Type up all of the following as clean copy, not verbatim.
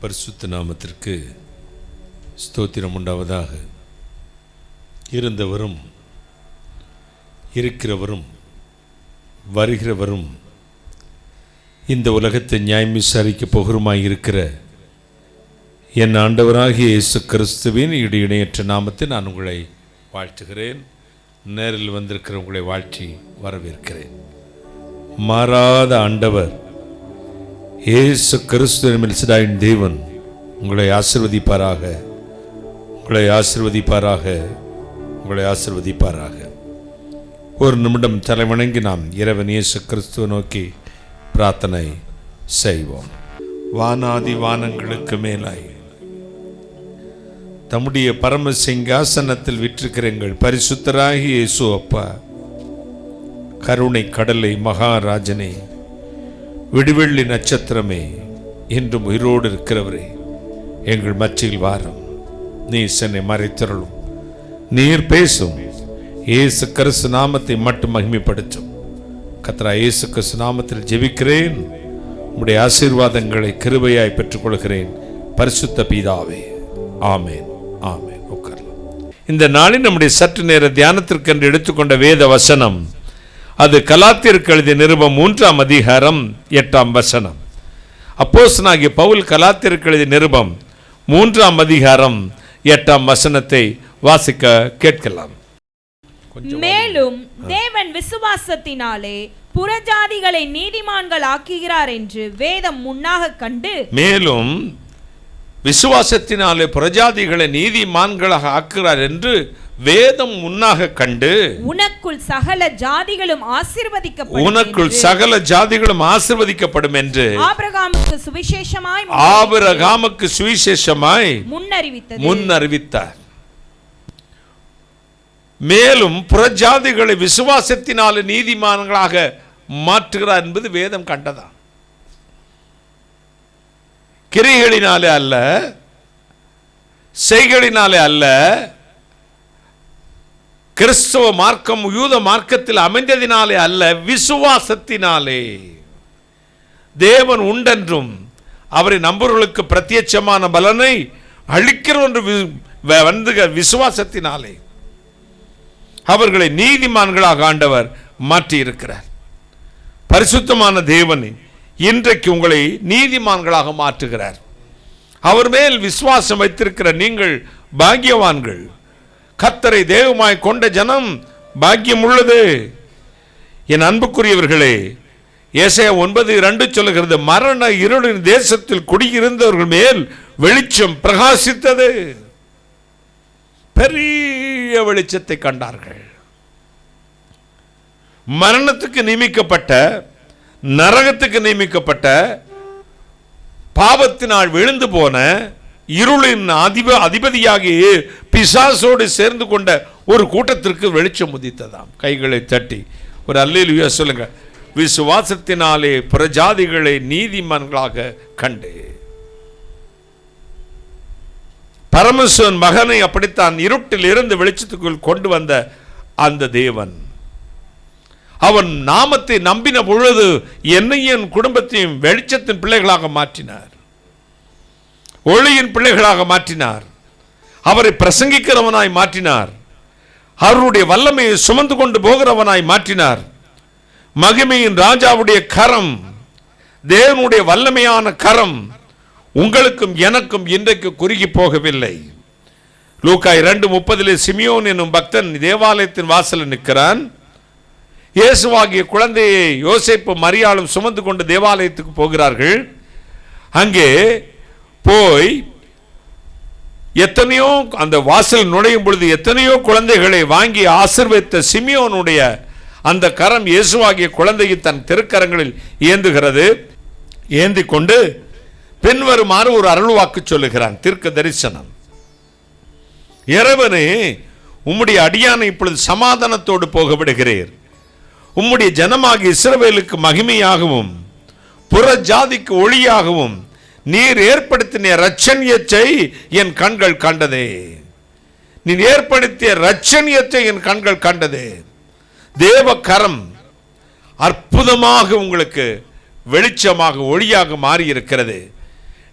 பரிசுத்த நாமத்திற்கு ஸ்தோத்திரம் உண்டாவதாக. இருந்தவரும் இருக்கிறவரும் வருகிறவரும் இந்த உலகத்தை நியாயம் விசாரிக்கப் போகிறமாயிருக்கிற என் ஆண்டவராகிய இயேசு கிறிஸ்துவின் இணையற்ற நாமத்தை நான் உங்களை வாழ்த்துகிறேன். நேரில் வந்திருக்கிற உங்களை வாழ்த்தி வரவேற்கிறேன். மாறாத ஆண்டவர் இயேசு கிறிஸ்துவின் தேவன் உங்களை ஆசீர்வதிப்பாராக, உங்களை ஆசீர்வதிப்பாராக, உங்களை ஆசீர்வதிப்பாராக. ஒரு நிமிடம் தலைவணங்கி நாம் இறைவன் இயேசு கிறிஸ்துவை நோக்கி பிரார்த்தனை செய்வோம். வானாதி வானங்களுக்கு மேலாய் தம்முடைய பரம சிங்காசனத்தில் விற்றிருக்கிற எங்கள் பரிசுத்தராகிய இயேசு அப்பா, கருணை கடலை மகாராஜனே, விடிவெள்ளி நட்சத்திரமே, இன்றும் உயிரோடு இருக்கிறவரே, எங்கள் மத்தியில் வாரும். நீர் சென்னை மறைத்தருளும், நீர் பேசும். இயேசு கிறிஸ்து நாமத்தை மட்டும் மகிமைப்படுத்தும். கர்த்தரா இயேசு கிறிஸ்து நாமத்தில் ஜெபிக்கிறேன். உம்முடைய ஆசீர்வாதங்களை கிருபையாய் பெற்றுக்கொள்கிறேன். பரிசுத்த பிதாவே, ஆமேன், ஆமேன். உட்காரலாம். இந்த நாளில் நம்முடைய சற்று நேர தியானத்திற்கென்று எடுத்துக்கொண்ட வேத வசனம் அது கலாத்தியருக்கு எழுதிய நிருபம் 3ஆம் அதிகாரம் 8ஆம் வசனம். அப்போஸ்தலனாகிய பவுல் கலாத்தியருக்கு எழுதிய நிருபம் 3ஆம் அதிகாரம் 8ஆம் வசனத்தை வாசிக்க கேட்கலாம். மேலும் தேவன் விசுவாசத்தினாலே புறஜாதிகளை நீதிமான்கள் ஆக்குகிறார் என்று வேதம் முன்னாக கண்டு, மேலும் விசுவாசத்தினாலே புறஜாதிகளை நீதிமான்களாக ஆக்குகிறார் என்று வேதம் முன்னாக கண்டு, உனக்குள் சகல ஜாதிகளும் ஆசீர்வதிக்கப்படும், உனக்குள் சகல ஜாதிகளும் ஆசீர்வதிக்கப்படும் என்று ஆபிரகாமுக்கு சுவிசேஷமாய் முன்னறிவித்தார். மேலும் புறஜாதிகளை விசுவாசத்தினாலே நீதிமான்களாக மாற்றுகிறார் என்பது வேதம் கண்டதான். கிரியைகளினாலே அல்ல, செய்களினாலே அல்ல, கிறிஸ்தவ மார்க்கம் யூத மார்க்கத்தில் அமைந்ததினாலே அல்ல, விசுவாசத்தினாலே. தேவன் உண்டென்றும் அவரை நம்புவர்களுக்கு பிரத்யட்சமான பலனை அளிக்கிறோம் என்று விசுவாசத்தினாலே அவர்களை நீதிமான்களாக ஆண்டவர் மாற்றி இருக்கிறார். பரிசுத்தமான தேவன் இன்றைக்கு உங்களை நீதிமான்களாக மாற்றுகிறார். அவர் மேல் விசுவாசம் வைத்திருக்கிற நீங்கள் பாக்கியவான்கள். கர்த்தரை தெய்வமாய் கொண்ட ஜனம் பாக்கியம் உள்ளது. என் அன்புக்குரியவர்களே, ஏசாயா 9:2 சொல்லுகிறது, மரண இருளின் தேசத்தில் குடியிருந்தவர்கள் மேல் வெளிச்சம் பிரகாசித்தது. பெரிய வெளிச்சத்தை கண்டார்கள். மரணத்துக்கு நியமிக்கப்பட்ட, நரகத்துக்கு நியமிக்கப்பட்ட, பாவத்தினால் விழுந்து போன இருளின் அதிபதியாகிய பிசாசோடு சேர்ந்து கொண்ட ஒரு கூட்டத்திற்கு வெளிச்சம் உதித்ததாம். கைகளை தட்டி ஒரு அல்லேலூயா சொல்லுங்க. விசுவாசத்தினாலே புறஜாதிகளை நீதிமான்களாக கண்டு. பரமேஸ்வரன் மகனை அப்படித்தான் இருட்டில் இருந்து வெளிச்சத்துக்குள் கொண்டு வந்த அந்த தேவன், அவன் நாமத்தை நம்பின பொழுது என்னையும் குடும்பத்தையும் வெளிச்சத்தின் பிள்ளைகளாக மாற்றினார், ஒளியின் பிள்ளைகளாக மாற்றினார், அவரை பிரசங்கிக்கிறவனாய் மாற்றினார், அவருடைய வல்லமையை சுமந்து கொண்டு போகிறவனாய் மாற்றினார். மகிமையின் ராஜாவுடைய கரம், தேவனுடைய வல்லமையான கரம் உங்களுக்கும் எனக்கும் இன்றைக்கு குறுகி போகவில்லை. லூக்கா 2:30 சிமியோன் என்னும் பக்தன் தேவாலயத்தின் வாசலில் நிற்கிறான். இயேசுவாகிய குழந்தையை யோசேப்பு மரியாளும் சுமந்து கொண்டு தேவாலயத்துக்கு போகிறார்கள். அங்கே போய் எத்தனையோ, அந்த வாசல் நுழையும் பொழுது எத்தனையோ குழந்தைகளை வாங்கி ஆசீர்வதித்த சிமியோனுடைய அந்த கரம் இயேசுவாகிய குழந்தையை தன் திருக்கரங்களில் ஏந்துகிறது. ஏந்தி கொண்டு பின்வருமாறு ஒரு அருள்வாக்கு சொல்லுகிறான், தீர்க்க தரிசனம். இறைவனே, உம்முடைய அடியானை இப்பொழுது சமாதானத்தோடு போக விடுகிறீர். உம்முடைய ஜனமாகிய இஸ்ரவேலுக்கு மகிமையாகவும் புற ஜாதிக்கு ஒளியாகவும் நீர் ஏற்படுத்தின இரட்சணியத்தை என் கண்கள் கண்டதே. நீர் ஏற்படுத்திய இரட்சணியத்தை என் கண்கள் கண்டதே. தேவ கரம் அற்புதமாக உங்களுக்கு வெளிச்சமாக ஒளியாக மாறி இருக்கிறது.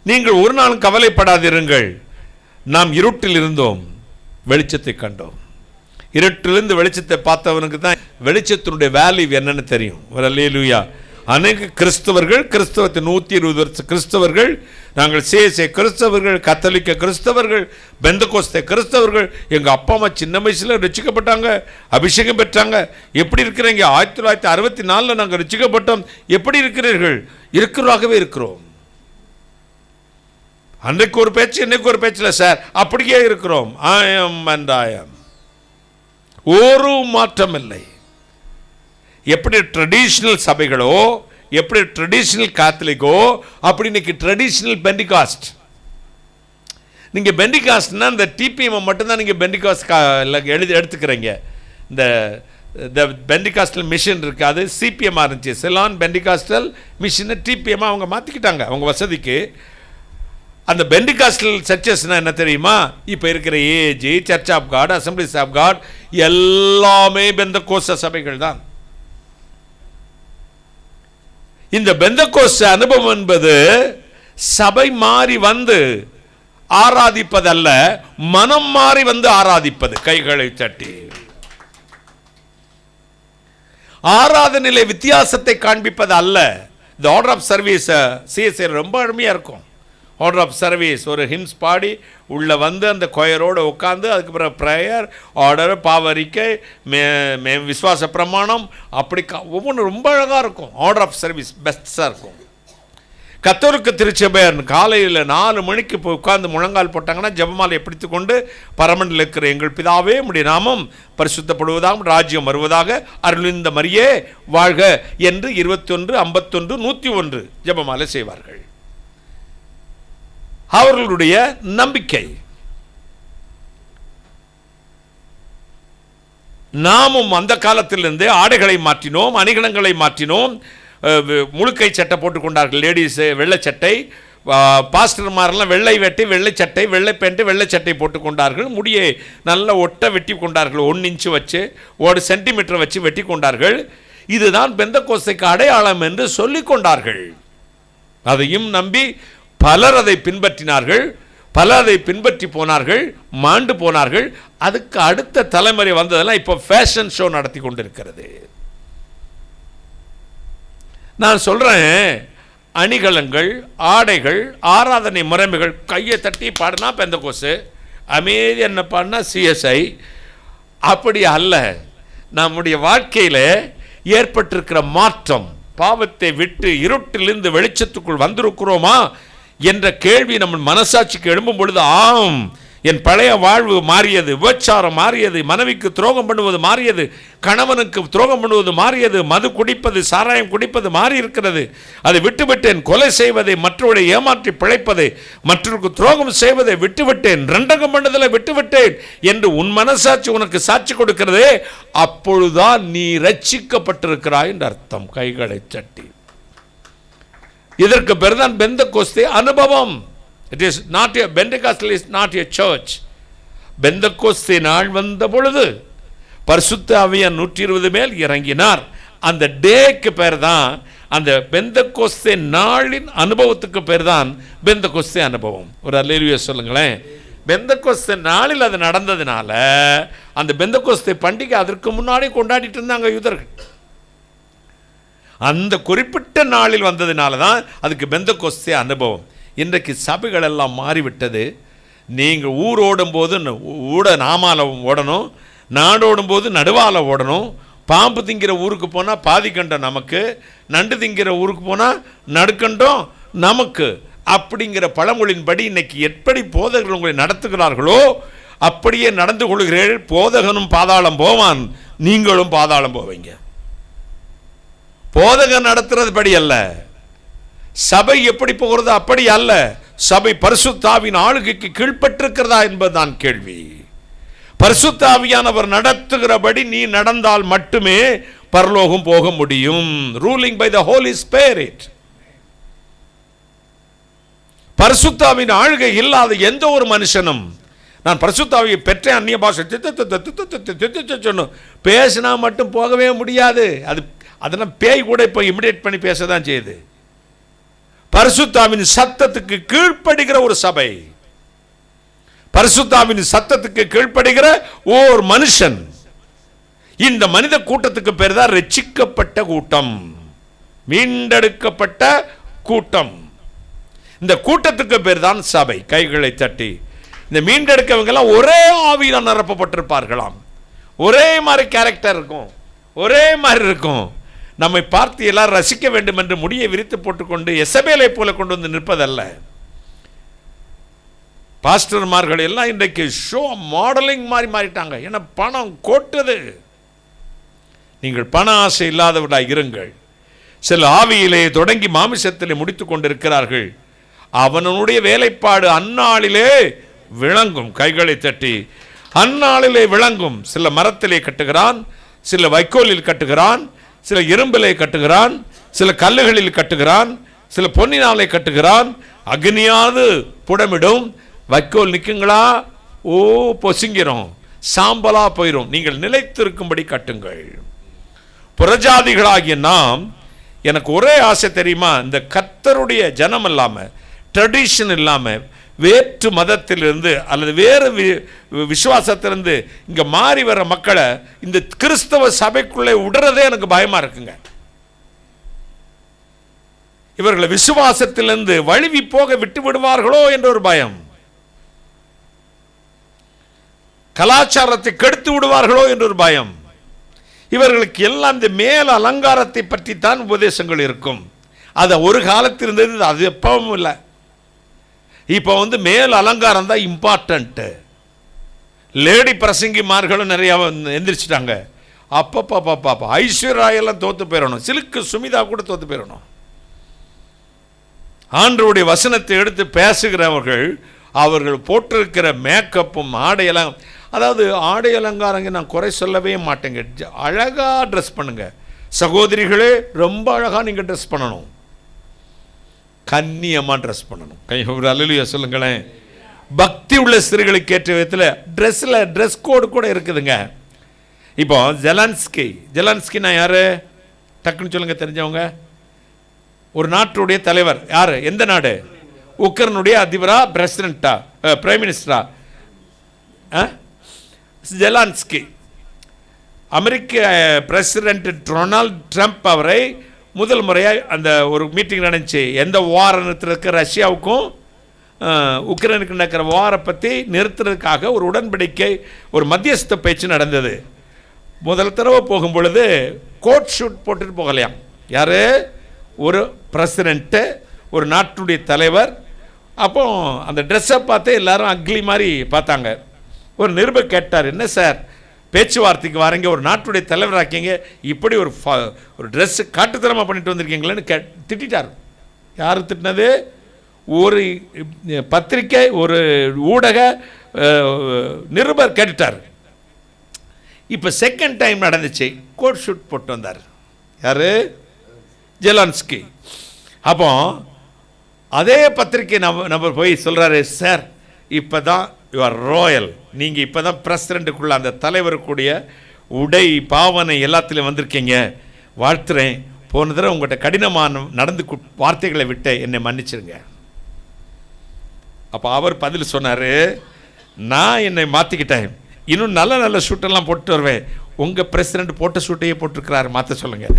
நீங்கள் ஒரு நாளும் கவலைப்படாதிருங்கள். நாம் இருட்டில் இருந்தோம், வெளிச்சத்தை கண்டோம். இருட்டிலிருந்து வெளிச்சத்தை பார்த்தவனுக்கு தான் வெளிச்சத்தினுடைய வேல்யூ என்னன்னு தெரியும். அல்லேலூயா. அநேக கிறிஸ்தவர்கள், கிறிஸ்தவத்தை 120 வருஷ கிறிஸ்தவர்கள், நாங்கள் சேசே கிறிஸ்தவர்கள், கத்தோலிக்க கிறிஸ்தவர்கள், பெந்தகோஸ்தே கிறிஸ்தவர்கள், எங்கள் அப்பா அம்மா சின்ன வயசில் ரட்சிக்கப்பட்டாங்க, அபிஷேகம் பெற்றாங்க. எப்படி இருக்கிறீங்க? 1964 நாங்கள் ரட்சிக்கப்பட்டோம். எப்படி இருக்கிறீர்கள்? இருக்கிறாகவே இருக்கிறோம். அன்றைக்கு ஒரு பேச்சு, இன்னைக்கு ஒரு பேச்சில் சார் அப்படியே இருக்கிறோம். ஆயம் அண்ட் ஆயம், ஒரு மாற்றம் இல்லை. எப்படி ட்ரெடிஷ்னல் சபைகளோ, எப்படி ட்ரெடிஷ்னல் கேத்தலிக்கோ, அப்படி இன்னைக்கு ட்ரெடிஷ்னல் பெண்டிகாஸ்ட். நீங்கள் பெண்டிகாஸ்ட்னா இந்த டிபிஎம் மட்டும்தான் நீங்கள் பெண்டிகாஸ்ட் எடுத்துக்கிறீங்க. இந்த பெண்டிகாஸ்டல் மிஷன் இருக்காது, சிபிஎம் இருந்துச்சு. செலான் பெண்டிகாஸ்டல் மிஷினை டிபிஎம் அவங்க மாற்றிக்கிட்டாங்க அவங்க வசதிக்கு. அந்த பெண்டிகாஸ்டல் சர்ச்சஸ்னா என்ன தெரியுமா? இப்போ இருக்கிற AG, church of God, assemblies of God எல்லாமே பெந்தகோஸ்த சபைகள் தான். இந்த பெந்தகோஸ்த அனுபவம் என்பது சபை மாறி வந்து ஆராதிப்பதல்ல, மனம் மாறி வந்து ஆராதிப்பது. கைகளை தட்டி ஆராதனையிலே வித்தியாசத்தை காண்பிப்பது அல்ல. இந்த ஆர்டர் ஆஃப் சர்வீஸ் சிஎஸ்ஐ ரொம்ப அருமையாக இருக்கும். ஆர்டர் ஆஃப் சர்வீஸ் ஒரு ஹிம்ஸ் பாடி உள்ளே வந்து அந்த கொயரோடு உட்காந்து, அதுக்கப்புறம் ப்ரேயர், ஆர்டர், பாவரிக்கை, விசுவாச பிரமாணம், அப்படி ஒவ்வொன்றும் ரொம்ப அழகாக இருக்கும். ஆர்டர் ஆஃப் சர்வீஸ் பெஸ்ட்டாக இருக்கும். கத்தோலிக்க திருச்சபையர் காலையில் 4 மணிக்கு போய் உட்கார்ந்து முழங்கால் போட்டாங்கன்னா ஜெபமாலையை பிடித்து கொண்டு பரமண்டல இருக்கிற எங்கள் பிதாவே உம்முடைய நாமம் பரிசுத்தப்படுவதாக, ராஜ்யம் வருவதாக, அருளிந்த மரியே வாழ்க என்று 21, 51, 101 ஜெபமாலை செய்வார்கள். அவர்களுடைய நம்பிக்கை. நாமும் அந்த காலத்திலிருந்து ஆடைகளை மாற்றினோம், அணிகலன்களை மாற்றினோம். முழுக்கை சட்டை போட்டுக்கொண்டார்கள் லேடிஸ், வெள்ளை சட்டை. பாஸ்டர்மாரெல்லாம் வெள்ளை வெட்டி, வெள்ளை சட்டை, வெள்ளை பேண்ட், வெள்ளை சட்டை போட்டுக்கொண்டார்கள். முடியை நல்ல ஒட்ட வெட்டி கொண்டார்கள். 1 இன்ச்சு வச்சு, 1 சென்டிமீட்டர் வச்சு வெட்டி கொண்டார்கள். இதுதான் பெந்தகோஸ்தைக்கு அடையாளம் என்று சொல்லிக் கொண்டார்கள். அதையும் நம்பி பலர் அதை பின்பற்றினார்கள். பலர் அதை பின்பற்றி போனார்கள், மாண்டு போனார்கள். அதுக்கு அடுத்த தலைமுறை வந்ததெல்லாம் இப்போ ஃபேஷன் ஷோ நடத்தி கொண்டிருக்கிறது. நான் சொல்றேன், அணிகலன்கள், ஆடைகள், ஆராதனை முறைமைகள், கையை தட்டி பாடினா பெந்தகோஸ்து, அமைதி என்ன பாடினா சிஎஸ்ஐ. அப்படி அல்ல. நம்முடைய வாழ்க்கையில் ஏற்பட்டிருக்கிற மாற்றம், பாவத்தை விட்டு இருட்டிலிருந்து வெளிச்சத்துக்குள் வந்திருக்கிறோமா என்ற கேள்வி நம்ம மனசாட்சிக்கு எழும்பும் பொழுது, ஆம், என் பழைய வாழ்வு மாறியது, விபச்சாரம் மாறியது, மனைவிக்கு துரோகம் பண்ணுவது மாறியது, கணவனுக்கு துரோகம் பண்ணுவது மாறியது, மது குடிப்பது, சாராயம் குடிப்பது மாறி இருக்கிறது, அதை விட்டுவிட்டேன். கொலை செய்வதை, மற்றவரை ஏமாற்றி பிழைப்பதை, மற்றவருக்கு துரோகம் செய்வதை விட்டுவிட்டேன், ரெண்டகம் பண்ணுதலை விட்டுவிட்டேன் என்று உன் மனசாட்சி உனக்கு சாட்சி கொடுக்கிறதே, அப்பொழுதுதான் நீ ரட்சிக்கப்பட்டிருக்கிறாய் என்று அர்த்தம். கைகளை தட்டி. இதற்கு பேர் தான் பெந்தகோஸ்தே அனுபவம். It is not a Pentecostal is not a church. Pentecost நாள் வந்த பொழுது பரிசுத்த ஆவியார் 120 மேல் இறங்கினார். அந்த டேக்கு பேர் தான், அந்த பெந்தகோஸ்தே நாளின் அனுபவத்துக்கு பேர் தான் பெந்தகோஸ்தே அனுபவம். ஒரு அல்லேலூயா சொல்லுங்களேன். பெந்தகோஸ்தே நாளில் அது நடந்ததுனால அந்த பெந்தகோஸ்தே பண்டிகை அதற்கு முன்னாடி கொண்டாடிட்டு இருந்தாங்க யூதர்கள். அந்த குறிப்பிட்ட நாளில் வந்ததுனால தான் அதுக்கு பெந்தகோஸ்தே அனுபவம். இன்றைக்கு சபைகள் எல்லாம் மாறிவிட்டது. நீங்கள் ஊர் ஓடும்போது நாமால ஓடணும், நாடோடும் போது நடுவால ஓடணும். பாம்பு திங்கிற ஊருக்கு போனால் பாதி கண்டம் நமக்கு, நண்டு திங்கிற ஊருக்கு போனால் நடுக்கண்டம் நமக்கு. அப்படிங்கிற பழமொழியின்படி இன்னைக்கு எப்படி போதகர்கள் உங்களை நடத்துகிறார்களோ அப்படியே நடந்து கொள்கிறீர்கள். போதகனும் பாதாளம் போவான், நீங்களும் பாதாளம் போவீங்க. போதகன் நடத்துறது படி அல்ல, சபை எப்படி போகிறது அப்படி அல்ல. சபை பரிசுத்த ஆவியின் ஆளுகைக்கு கீழ்ப்பட்டிருக்கிறதா என்பதுதான் கேள்வி. பரிசுத்த ஆவியானவர் நடத்துகிறபடி நீ நடந்தால் மட்டுமே பரலோகம் போக முடியும். Ruling by the Holy Spirit. பரிசுத்த ஆவியின் ஆளுகை இல்லாத எந்த ஒரு மனுஷனும், நான் பரிசுத்த ஆவியை பெற்றேன், அந்நிய பாஷை பேசினா மட்டும் போகவே முடியாது. அதெல்லாம் பேய் கூட இப்போ இமிடேட் பண்ணி பேச தான் செய்யுது. பரிசுத்தாவின் சத்தத்துக்கு கீழ்ப்படுகிற ஒரு சபை, பரிசுத்தாவின் சத்தத்துக்கு கீழ்ப்படுகிற ஓர் மனுஷன். இந்த மனித கூட்டத்துக்கு பேர் தான் ரட்சிக்கப்பட்ட கூட்டம், மீண்டெடுக்கப்பட்ட கூட்டம். இந்த கூட்டத்துக்கு பேர் தான் சபை. கைகளை தட்டி. இந்த மீண்டெடுக்கவங்க எல்லாம் ஒரே ஆவியில நிரப்பப்பட்டிருப்பார்களாம். ஒரே மாதிரி கேரக்டர் இருக்கும், ஒரே மாதிரி இருக்கும். நம்மை பார்த்து எல்லாரும் ரசிக்க வேண்டும் என்று முடியை விரித்து போட்டுக்கொண்டு எசபேலை போல கொண்டு வந்து நிற்பதல்ல. பாஸ்டர்மார்கள் எல்லாம் இன்றைக்கு ஷோ மாடலிங் மாதிரி மாறிட்டாங்க. ஏன்னா பணம் கொட்டுது. நீங்கள் பண ஆசை இல்லாதவர்களாக இருங்கள். சில ஆவியிலே தொடங்கி மாமிசத்திலே முடித்துக் கொண்டிருக்கிறார்கள். அவனுடைய வேலைப்பாடு அந்நாளிலே விளங்கும். கைகளை தட்டி. அந்நாளிலே விளங்கும். சில மரத்திலே கட்டுகிறான், சில வைக்கோலில் கட்டுகிறான், சில இரும்பிலே கட்டுகிறான், சில கல்லுகளில் கட்டுகிறான், சில பொன்னினாலே கட்டுகிறான். அக்னியாவது புடமிடும். வைக்கோல் நிற்குங்களா? ஓ பொசுங்கிறோம், சாம்பலா போயிடும். நீங்கள் நிலைத்திருக்கும்படி கட்டுங்கள். புறஜாதிகளாகிய நாம், எனக்கு ஒரே ஆசை தெரியுமா, இந்த கர்த்தருடைய ஜனம் இல்லாம, ட்ரெடிஷன் இல்லாம, வேற்று மதத்திலிருந்து அல்லது வேறு விசுவாசத்திலிருந்து இங்க மாறி வர மக்களை இந்த கிறிஸ்தவ சபைக்குள்ளே விடுறதே எனக்கு பயமா இருக்குங்க. இவர்களை விசுவாசத்திலிருந்து வழுவி போக விட்டு விடுவார்களோ என்ற ஒரு பயம், கலாச்சாரத்தை கெடுத்து விடுவார்களோ என்ற ஒரு பயம். இவர்களுக்கு எல்லாம் இந்த மேல் அலங்காரத்தை பற்றி தான் உபதேசங்கள் இருக்கும். அது ஒரு காலத்தில் இருந்தது, அது எப்பவும் இல்லை. இப்போ மேல் அலங்காரம் தான் இம்பார்ட்டன்ட். லேடி பிரசங்கிமார்களும் நிறைய எந்திரிச்சிட்டாங்க. அப்பப்பா ஐஸ்வர்யாயெல்லாம் தோத்து போயிடணும், சிலுக்கு சுமிதா கூட தோத்து போயிடணும். ஆண்டவருடைய வசனத்தை எடுத்து பேசுகிறவர்கள் அவர்கள் போட்டிருக்கிற மேக்கப்பும் ஆடையெல்லாம், அதாவது ஆடை அலங்காரங்க நான் குறை சொல்லவே மாட்டேங்க. அழகா ட்ரெஸ் பண்ணுங்க சகோதரிகளே, ரொம்ப அழகா நீங்க ட்ரெஸ் பண்ணணும், கண்ணியமா ட்ரெஸ் பண்ணணும். கை அல்லேலூயா சொல்லுங்களேன். பக்தி உள்ள ஸ்திரீகளுக்கு ஏற்ற விதத்தில் ட்ரெஸ்ல ட்ரெஸ் கோடு கூட இருக்குதுங்க. இப்போ ஜெலன்ஸ்கினா யாரு? டக்குன்னு சொல்லுங்க தெரிஞ்சவங்க. ஒரு நாட்டுடைய தலைவர். யாரு? எந்த நாடு? உக்ரைனுடைய அதிபரா, பிரசிடென்டா, பிரைம் மினிஸ்டரா? ஜெலன்ஸ்கி. அமெரிக்க பிரசிடென்ட் டொனால்ட் ட்ரம்ப் அவரை முதல் முறையாக அந்த ஒரு மீட்டிங் நடந்துச்சு. எந்த வார நிறுத்துறதுக்கு, ரஷ்யாவுக்கும் உக்ரைனுக்கு நடக்கிற வாரை பற்றி நிறுத்துறதுக்காக ஒரு உடன்படிக்கை, ஒரு மத்தியஸ்த பேச்சு நடந்தது. முதல் தடவை போகும் பொழுது கோட் ஷூட் போட்டுட்டு போகலையாம். யாரு? ஒரு பிரசிடென்ட்டு, ஒரு நாட்டுடைய தலைவர். அப்போ அந்த ட்ரெஸ்ஸை பார்த்து எல்லாரும் அக்லி மாதிரி பார்த்தாங்க. ஒரு நிருபர் கேட்டார், என்ன சார் பேச்சுவார்த்தைக்கு வரீங்க, ஒரு நாட்டுடைய தலைவராக்கிங்க, இப்படி ஒரு ட்ரெஸ்ஸு காட்டுத்தனமாக பண்ணிட்டு வந்திருக்கீங்களேன்னு திட்டார். யார் திட்டினது? ஒரு பத்திரிக்கை, ஒரு ஊடக நிருபர் கேட்டுட்டார். இப்போ செகண்ட் டைம் நடந்துச்சு, கோட் ஷூட் போட்டு வந்தார். யாரு? ஜெலன்ஸ்கி. அப்போ அதே பத்திரிக்கை நபர் போய் சொல்றாரு, சார் இப்போ தான் யுவர் ராயல், நீங்கள் இப்போ தான் பிரசிடென்ட்டுக்குள்ள அந்த தலைவருக்குடைய உடை பாவனை எல்லாத்திலையும் வந்திருக்கீங்க, வாழ்த்துறேன். போன தடவை உங்கள்கிட்ட கடினமான நடந்து வார்த்தைகளை விட்டு என்னை மன்னிச்சிருங்க. அப்போ அவர் பதில் சொன்னார், நான் என்னை மாற்றிக்கிட்டேன், இன்னும் நல்ல நல்ல ஷூட்டெல்லாம் போட்டு வருவேன். உங்கள் பிரசிடென்ட் போட்ட ஷூட்டையே போட்டிருக்கிறாரு, மாற்ற சொல்லுங்கள்.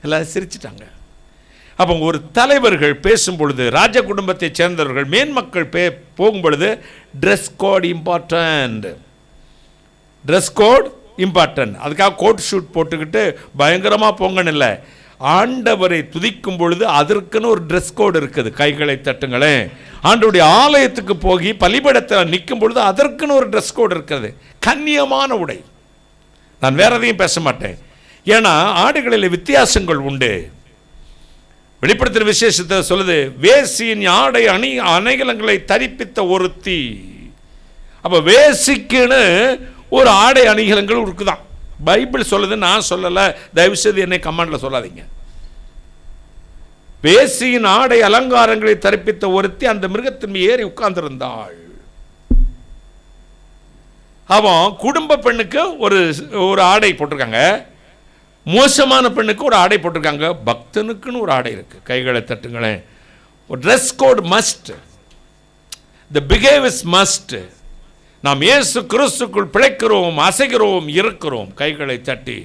எல்லாம் சிரிச்சிட்டாங்க. அப்போ ஒரு தலைவர்கள் பேசும் பொழுது, ராஜ குடும்பத்தை சேர்ந்தவர்கள், மேன்மக்கள் போகும் பொழுது dress code important. Dress code important. அதுக்காக கோட் ஷூட் போட்டுக்கிட்டு பயங்கரமாக போங்கன்னு இல்லை. ஆண்டவரை துதிக்கும் பொழுது அதற்குன்னு ஒரு ட்ரெஸ் கோடு இருக்குது. கைகளை தட்டுங்களேன். ஆண்டவருடைய ஆலயத்துக்கு போய் பலிபீடத்தில் நிற்கும் பொழுது அதற்குன்னு ஒரு ட்ரெஸ் கோடு இருக்கிறது, கண்ணியமான உடை. நான் வேற எதையும் பேச மாட்டேன். ஏன்னா ஆடைகளில் வித்தியாசங்கள் உண்டு. வெளிப்படுத்துகிற விசேஷத்தை சொல்லுது, வேசியின் ஆடை அணிகலன்களை தரிப்பித்த ஒருத்தி. அப்போ வேசிக்குன்னு ஒரு ஆடை அணிகலன்கள் இருக்குதான். பைபிள் சொல்லுது, நான் சொல்லலை, தயவுசெய்து என்னை கமெண்ட்ல சொல்லாதீங்க. வேசியின் ஆடை அலங்காரங்களை தரிப்பித்த ஒருத்தி அந்த மிருகத்தின் ஏறி உட்கார்ந்திருந்தாள். அவன் குடும்ப பெண்ணுக்கு ஒரு ஆடை போட்டிருக்காங்க, மோசமான பெண்ணுக்கு ஒரு ஆடை போட்டிருக்காங்க, பக்தனுக்குன்னு ஒரு ஆடை இருக்குது. கைகளை தட்டுங்களேன். ஒரு dress code must, the behave is must. நாம் இயேசு கிறிஸ்துக்குள் பிழைக்கிறோம், அசைகிறோம், இருக்கிறோம். கைகளை தட்டி.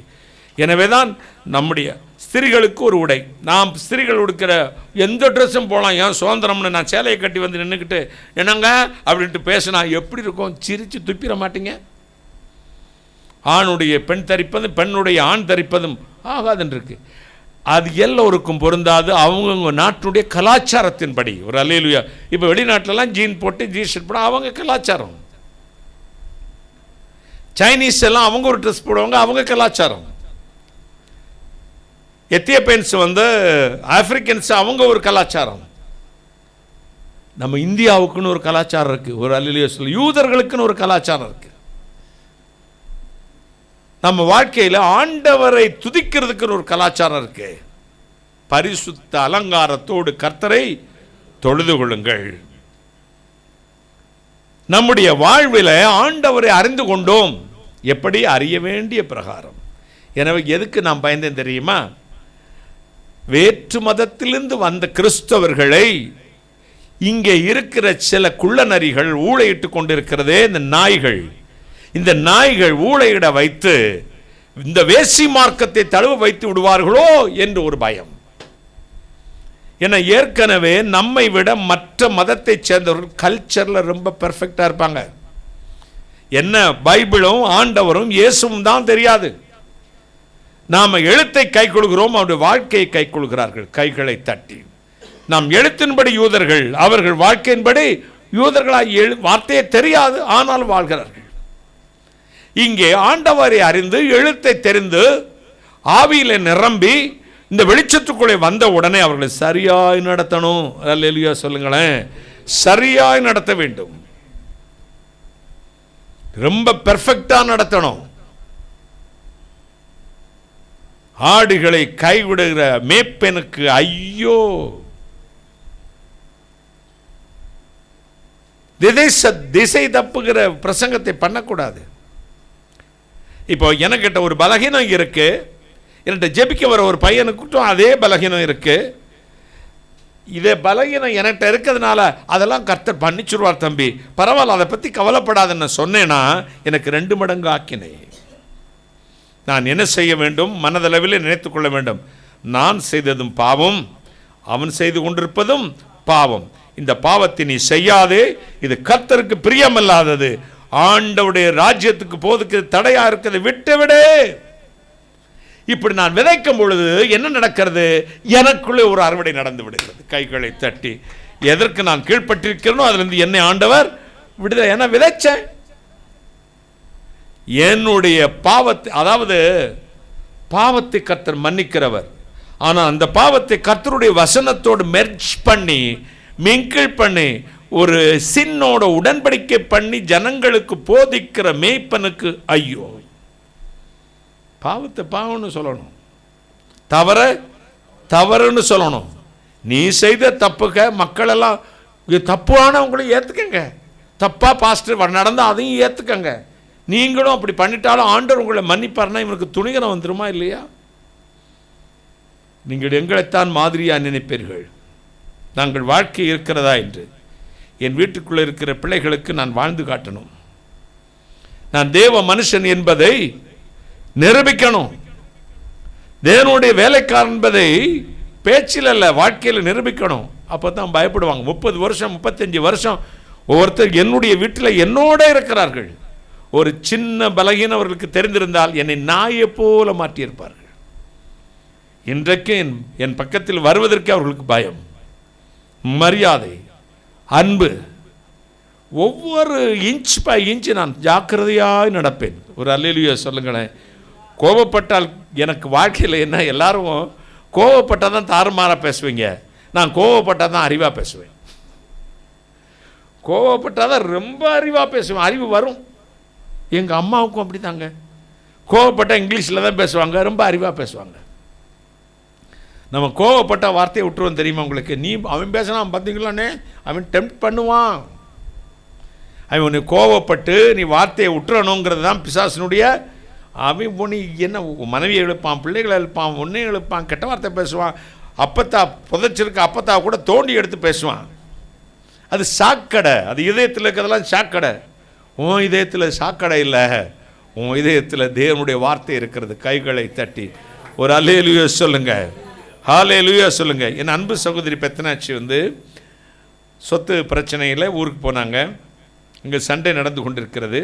எனவே தான் நம்முடைய ஸ்திரீகளுக்கு ஒரு உடை. நாம் ஸ்திரீகள் உடுக்கிற எந்த ட்ரெஸ்ஸும் போகலாம். ஏன் சுதந்திரம்னு நான் சேலையை கட்டி வந்து நின்றுக்கிட்டு என்னங்க அப்படின்ட்டு பேசினா எப்படி இருக்கும்? சிரித்து துப்பிட மாட்டீங்க. ஆணுடைய பெண் தரிப்பதும் பெண்ணுடைய ஆண் தரிப்பதும் ஆகாதுன்னு இருக்கு. அது எல்லோருக்கும் பொருந்தாது. அவங்கவுங்க நாட்டுடைய கலாச்சாரத்தின்படி. ஒரு அல்லேலூயா. இப்போ வெளிநாட்டிலலாம் ஜீன் போட்டு ஜீன்ஷர்ட் போட அவங்க கலாச்சாரம். சைனீஸ் எல்லாம் அவங்க ஒரு ட்ரெஸ் போடுவாங்க, அவங்க கலாச்சாரம். எத்தியோப்பியன்ஸ் ஆப்பிரிக்கன்ஸ் அவங்க ஒரு கலாச்சாரம். நம்ம இந்தியாவுக்குன்னு ஒரு கலாச்சாரம் இருக்கு. ஒரு அல்லேலூயா சொல்ல. யூதர்களுக்குன்னு ஒரு கலாச்சாரம் இருக்கு. நம்ம வாழ்க்கையில் ஆண்டவரை துதிக்கிறதுக்குன்னு ஒரு கலாச்சாரம் இருக்கு. பரிசுத்த அலங்காரத்தோடு கர்த்தரை தொழுது கொள்ளுங்கள். நம்முடைய வாழ்வில் ஆண்டவரை அறிந்து கொண்டோம். எப்படி? அறிய வேண்டிய பிரகாரம். எனவே எதுக்கு நாம் பயந்தேன் தெரியுமா? வேற்று மதத்திலிருந்து வந்த கிறிஸ்தவர்களை இங்கே இருக்கிற சில குள்ளநரிகள் ஊழையிட்டு கொண்டிருக்கிறதே இந்த நாய்கள். இந்த நாய்கள் ஊழையிட வைத்து இந்த வேசி மார்க்கத்தை தழுவ வைத்து விடுவார்களோ என்று ஒரு பயம். ஏன்னா ஏற்கனவே நம்மை விட மற்ற மதத்தை சேர்ந்தவர்கள் கல்ச்சரில் ரொம்ப பெர்ஃபெக்டாக இருப்பாங்க. என்ன பைபிளும் ஆண்டவரும் இயேசுவும் தான் தெரியாது. நாம் எழுத்தை கை கொள்கிறோம், அவருடைய வாழ்க்கையை கை கொள்கிறார்கள். கைகளை தட்டி. நாம் எழுத்தின்படி யூதர்கள், அவர்கள் வாழ்க்கையின்படி யூதர்களாக வார்த்தையே தெரியாது, ஆனால் வாழ்கிறார்கள். இங்கே ஆண்டவரை அறிந்து எழுத்தை தெரிந்து ஆவியில நிரம்பி இந்த வெளிச்சத்துக்குள்ளே வந்த உடனே அவர்களை சரியாய் நடத்தணும். அல்லேலூயா சொல்லுங்களேன். சரியாய் நடத்த வேண்டும். ரொம்ப பெர்ஃபெக்டா நடத்தணும். ஆடுகளை கைவிடுகிற மேய்ப்பனுக்கு ஐயோ. திசை தப்புகிற பிரசங்கத்தை பண்ணக்கூடாது. இப்போ எனக்கிட்ட ஒரு பலகீனம் இருக்கு, என்கிட்ட ஜெபிக்க வர ஒரு பையனுக்கும் அதே பலகீனம் இருக்கு. இதே பலகீனம் என்கிட்ட இருக்கிறதுனால அதெல்லாம் கர்த்தர் பண்ணிச்சுருவார் தம்பி, பரவாயில்ல, அதை பற்றி கவலைப்படாதுன்னு சொன்னேன்னா எனக்கு 2 மடங்கு ஆக்கினை. நான் என்ன செய்ய வேண்டும்? மனதளவில் நினைத்து கொள்ள வேண்டும். நான் செய்ததும் பாவம், அவன் செய்து கொண்டிருப்பதும் பாவம். இந்த பாவத்தை நீ செய்யாதே, இது கர்த்தருக்கு பிரியமில்லாதது, ஆண்டவருடைய ராஜ்யத்துக்கு போதுக்கு தடையா இருக்கிறது, விட்டுவிடு. இப்படி நான் விதைக்கும் பொழுது என்ன நடக்கிறது? எனக்குள்ளே ஒரு அறுவடை நடந்து விடுகிறது. கைகளை தட்டி. எதற்கு நான் கீழ்பட்டிருக்கிறேனோ அதிலிருந்து என்னை ஆண்டவர் விடுதலை. என்ன விதைச்சேன்? என்னுடைய பாவத்தை, அதாவது பாவத்தை கர்த்தர் மன்னிக்கிறவர். ஆனால் அந்த பாவத்தை கர்த்தருடைய வசனத்தோடு மெர்ஜ் பண்ணி மிங்கிள் பண்ணி ஒரு சின்னோட உடன்படிக்கை பண்ணி ஜனங்களுக்கு போதிக்கிற மேய்ப்பனுக்கு ஐயோ. பாவத்தை பாவம்னு சொல்லணும், தவற தவறுன்னு சொல்லணும். நீ செய்த தப்புக்க மக்கள் எல்லாம் தப்பானவங்களும் ஏற்றுக்கங்க, தப்பா பாஸ்டர் நடந்தால் அதையும் ஏற்றுக்கங்க. நீங்களும் அப்படி பண்ணிட்டாலும் ஆண்டவர் உங்களை மன்னிப்பார்னா இவனுக்கு துணிகரம் வந்துருமா இல்லையா? நீங்கள் எங்களைத்தான் மாதிரியாக நினைப்பீர்கள். நாங்கள் வாழ்க்கை இருக்கிறதா என்று என் வீட்டுக்குள்ளே இருக்கிற பிள்ளைகளுக்கு நான் வாழ்ந்து காட்டணும். நான் தேவ மனுஷன் என்பதை நிரூபிக்கணும். தேவனுடைய வேலைக்காரன் என்பதை பேச்சில் அல்ல, வாழ்க்கையில் நிரூபிக்கணும். அப்போ தான் பயப்படுவாங்க. 30 வருஷம் 35 வருஷம் ஒவ்வொருத்தர் என்னுடைய வீட்டில் என்னோட இருக்கிறார்கள். ஒரு சின்ன பலகீனம் அவர்களுக்கு தெரிந்திருந்தால் என்னை நாயை போல மாற்றியிருப்பார்கள். இன்றைக்கு என் பக்கத்தில் வருவதற்கு அவர்களுக்கு பயம், மரியாதை, அன்பு. ஒவ்வொரு இன்ச் பை இன்ச் நான் ஜாக்கிரதையாக நடப்பேன். ஒரு அல்லேலூயா சொல்லுங்களேன். கோபப்பட்டால் எனக்கு வாழ்க்கையில் என்ன, எல்லாரும் கோபப்பட்டால் தான் தாறுமாறாக பேசுவீங்க, நான் கோபப்பட்டால் தான் அறிவாக பேசுவேன். கோபப்பட்டால் தான் ரொம்ப அறிவாக பேசுவேன், அறிவு வரும். எங்கள் அம்மாவுக்கும் அப்படி தாங்க. கோவப்பட்டால் இங்கிலீஷில் தான் பேசுவாங்க, ரொம்ப அறிவாக பேசுவாங்க. நம்ம கோவப்பட்ட வார்த்தையை விட்டுருவோம் தெரியுமா உங்களுக்கு? நீ அவன் பேசினான் பார்த்தீங்களானே, அவன் டெம்ப்ட் பண்ணுவான். அவன் கோவப்பட்டு நீ வார்த்தையை விட்டுறணுங்கிறது தான் பிசாசினுடைய அவன் பொண்ணு என்ன மனைவியை எழுப்பான், பிள்ளைகளை எழுப்பான், ஒன்றையும் எழுப்பான், கெட்ட வார்த்தை பேசுவான், அப்பத்தா புதைச்சிருக்க அப்பத்தா கூட தோண்டி எடுத்து பேசுவான். அது சாக்கடை, அது இதயத்தில் இருக்கிறதெல்லாம் சாக்கடை. உன் இதயத்தில் சாக்கடை இல்லை, உன் இதயத்தில் தேவனுடைய வார்த்தை இருக்கிறது. கைகளை தட்டி ஒரு அல்லேலூயா சொல்லுங்க, ஹல்லேலூயா சொல்லுங்க. என் அன்பு சகோதரி பெத்தனாச்சி வந்து சொத்து பிரச்சனையில் ஊருக்கு போனாங்க. இங்கே சண்டை நடந்து கொண்டிருக்கிறது.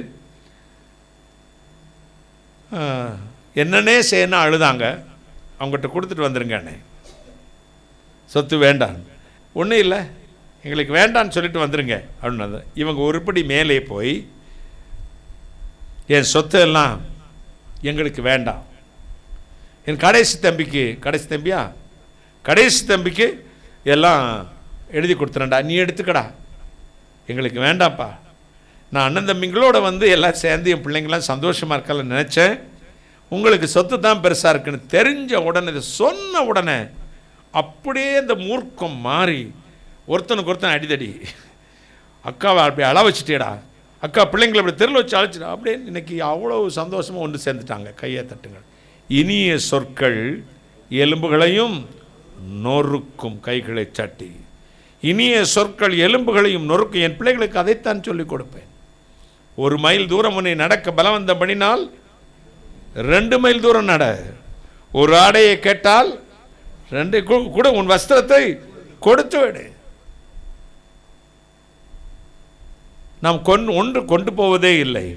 என்னன்னே செய்யணும் அழுதாங்க. அவங்ககிட்ட கொடுத்துட்டு வந்துருங்கண்ணே, சொத்து வேண்டாம், ஒன்றும் இல்லை எங்களுக்கு வேண்டான்னு சொல்லிட்டு வந்துருங்க அப்படின்னது. இவங்க ஒருபடி மேலே போய் என் சொத்து எல்லாம் எங்களுக்கு வேண்டாம், என் கடைசி தம்பிக்கு எல்லாம் எழுதி கொடுத்துறேன்டா, நீ எடுத்துக்கடா, எங்களுக்கு வேண்டாம்ப்பா. நான் அண்ணன் தம்பிங்களோட வந்து எல்லாம் சேர்ந்து என் பிள்ளைங்களாம் சந்தோஷமாக இருக்கலாம்னு நினச்சேன். உங்களுக்கு சொத்து தான் பெருசாக இருக்குன்னு தெரிஞ்ச உடனே, இதை சொன்ன உடனே அப்படியே இந்த மூர்க்கம் மாறி ஒருத்தனுக்கு ஒருத்தன் அடிதடி. அக்காவை அப்படி அள வச்சுட்டேடா, அக்கா பிள்ளைங்களை அப்படி தெருவில் வச்சு அழைச்சிடா அப்படின்னு. இன்னைக்கு அவ்வளோ சந்தோஷமாக ஒன்று சேர்ந்துட்டாங்க. கையை தட்டுங்கள். இனிய சொற்கள் எலும்புகளையும் நொறுக்கும். கைகளை தட்டி இனிய சொற்கள் எலும்புகளையும் நொறுக்கும். என் பிள்ளைகளுக்கு அதைத்தான் சொல்லிக் கொடுப்பேன். 1 மைல் தூரம் உன்னை நடக்க பலவந்தம் பண்ணினால் 2 மைல் தூரம் நட. ஒரு ஆடையை கேட்டால் 2 கூட உன் வஸ்திரத்தை கொடுத்து விடு. நாம் ஒன்று கொண்டு போவதே இல்லை.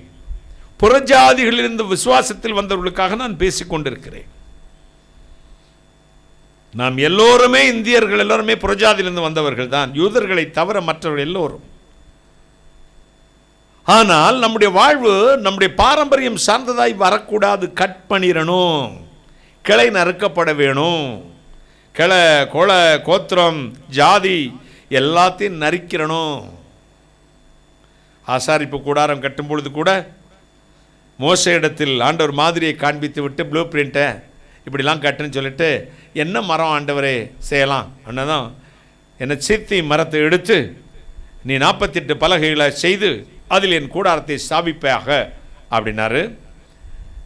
புறஜாதிகளிலிருந்து விசுவாசத்தில் வந்தவர்களுக்காக நான் பேசிக் கொண்டிருக்கிறேன். நாம் எல்லோருமே இந்தியர்கள், எல்லோருமே புறஜாதியிலிருந்து வந்தவர்கள் தான், யூதர்களை தவிர மற்றவர்கள் எல்லோரும். ஆனால் நம்முடைய வாழ்வு நம்முடைய பாரம்பரியம் சார்ந்ததாய் வரக்கூடாது. கட் பண்ணிடணும், கிளை நறுக்கப்பட வேணும். கிளை கொலை கோத்திரம் ஜாதி எல்லாத்தையும் நறுக்கிறணும். ஆசாரிப்பு கூடாரம் கட்டும் பொழுது கூட மோசே இடத்தில் ஆண்டவர் மாதிரியை காண்பித்து விட்டு ப்ளூ பிரிண்ட்டை இப்படிலாம் கட்டுன்னு சொல்லிட்டு, என்ன மரம் ஆண்டவரே செய்யலாம் அண்ணதான், என்னை சீத்தி மரத்தை எடுத்து நீ 48 பலகைகளை செய்து அதில் என் கூடாரத்தை ஸ்தாபிப்பாக அப்படின்னாரு.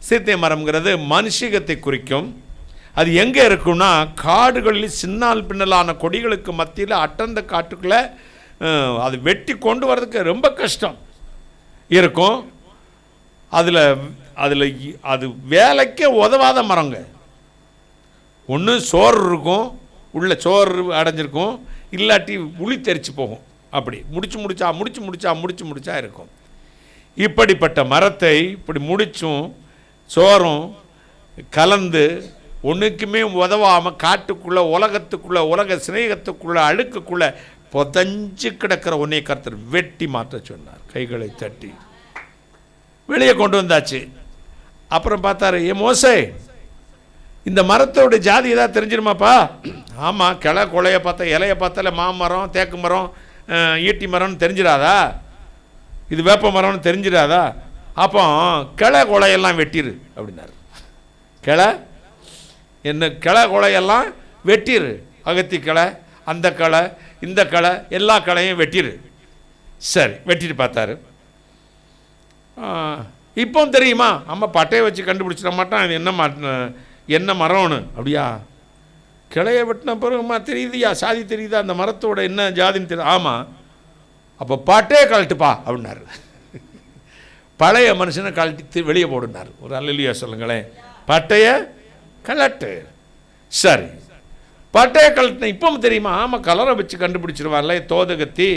சீத்தை மரம்ங்கிறது மனுஷீகத்தை குறிக்கும். அது எங்கே இருக்குன்னா, காடுகளில் சின்னால் பின்னலான கொடிகளுக்கு மத்தியில் அடர்ந்த காட்டுக்குள்ளே அது வெட்டி கொண்டு வர்றதுக்கு ரொம்ப கஷ்டம் இருக்கும். அதில் அது வேலைக்கே உதவாத மரங்க. ஒன்று சோறு இருக்கும், உள்ள சோறு அடைஞ்சிருக்கும், இல்லாட்டி உளி தெரிச்சு போகும். அப்படி முடிச்சு முடிச்சா இருக்கும். இப்படிப்பட்ட மரத்தை இப்படி முடிச்சும் சோறும் கலந்து ஒன்றுக்குமே உதவாமல் காட்டுக்குள்ளே உலகத்துக்குள்ளே உலக சிநேகத்துக்குள்ளே அழுக்குக்குள்ளே புதஞ்சு கிடக்கிற ஒன்னே கர்த்தர் வெட்டி மாற்ற சொன்னார். கைகளை தட்டி வெளியே கொண்டு வந்தாச்சு. அப்புறம் பார்த்தாரு, ஏ மோசே, இந்த மரத்தோட ஜாதி ஏதாவது தெரிஞ்சிருமாப்பா? ஆமாம், கிளை கொலையை பார்த்தா இலையை பார்த்தால மாமரம் தேக்கு மரம் ஈட்டி மரம்னு தெரிஞ்சிடாதா? இது வேப்ப மரம்னு தெரிஞ்சிடாதா? அப்போ கிளை கொலையெல்லாம் வெட்டிரு அப்படின்னாரு. கிளை கொலையெல்லாம் வெட்டிரு. அகத்தி கிளை, அந்த கிளை, இந்த கிளை, எல்லா கிளையும் வெட்டிரு. சரி, வெட்டிட்டு பார்த்தாரு. இப்போ தெரியுமா? ஆமாம், பட்டையை வச்சு கண்டுபிடிச்சிட மாட்டான் இது என்ன மரம்னு. அப்படியா? கிளையை வெட்டின பிறகுமா தெரியுதுயா, சாதி தெரியுதா, அந்த மரத்தோட என்ன ஜாதின்னு தெரியுது? ஆமாம். அப்போ பட்டையை கழட்டுப்பா அப்படின்னாரு. பழைய மனுஷனை கழட்டி வெளியே போடுனார். ஒரு அல்லேலூயா சொல்லுங்களேன். பட்டையை கழட்டு. சரி, பட்டையை கழட்டின இப்போ தெரியுமா? ஆமாம், கலரை வச்சு கண்டுபிடிச்சிருவார்ல. தோதகத்தி,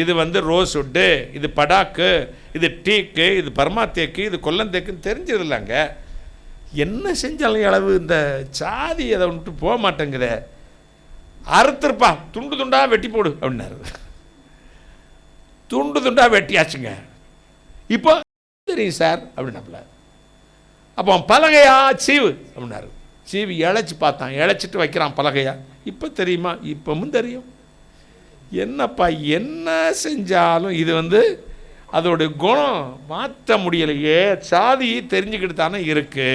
இது ரோஸ்வுட்டு, இது படாக்கு, இது டீக்கு, இது பர்மாத்தேக்கு, இது கொல்லந்தேக்குன்னு தெரிஞ்சதில்லைங்க. என்ன செஞ்சாலும் அளவு இந்த சாதி அதை விட்டு போக மாட்டேங்குத. அறுத்துருப்பா, துண்டு துண்டாக வெட்டி போடு அப்படின்னாரு. துண்டு துண்டாக வெட்டியாச்சுங்க. இப்போ தெரியும் சார் அப்படின்னாப்புல. அப்போ பலகையா சீவு அப்படின்னாரு. சீவி இழைச்சி பார்த்தான், இழைச்சிட்டு வைக்கிறான் பலகையா. இப்போ தெரியுமா? இப்பவும் தெரியும். என்னப்பா என்ன செஞ்சாலும் இது அதோடைய குணம் மாற்ற முடியலையே. சாதி தெரிஞ்சுக்கிட்டு தானே இருக்கு.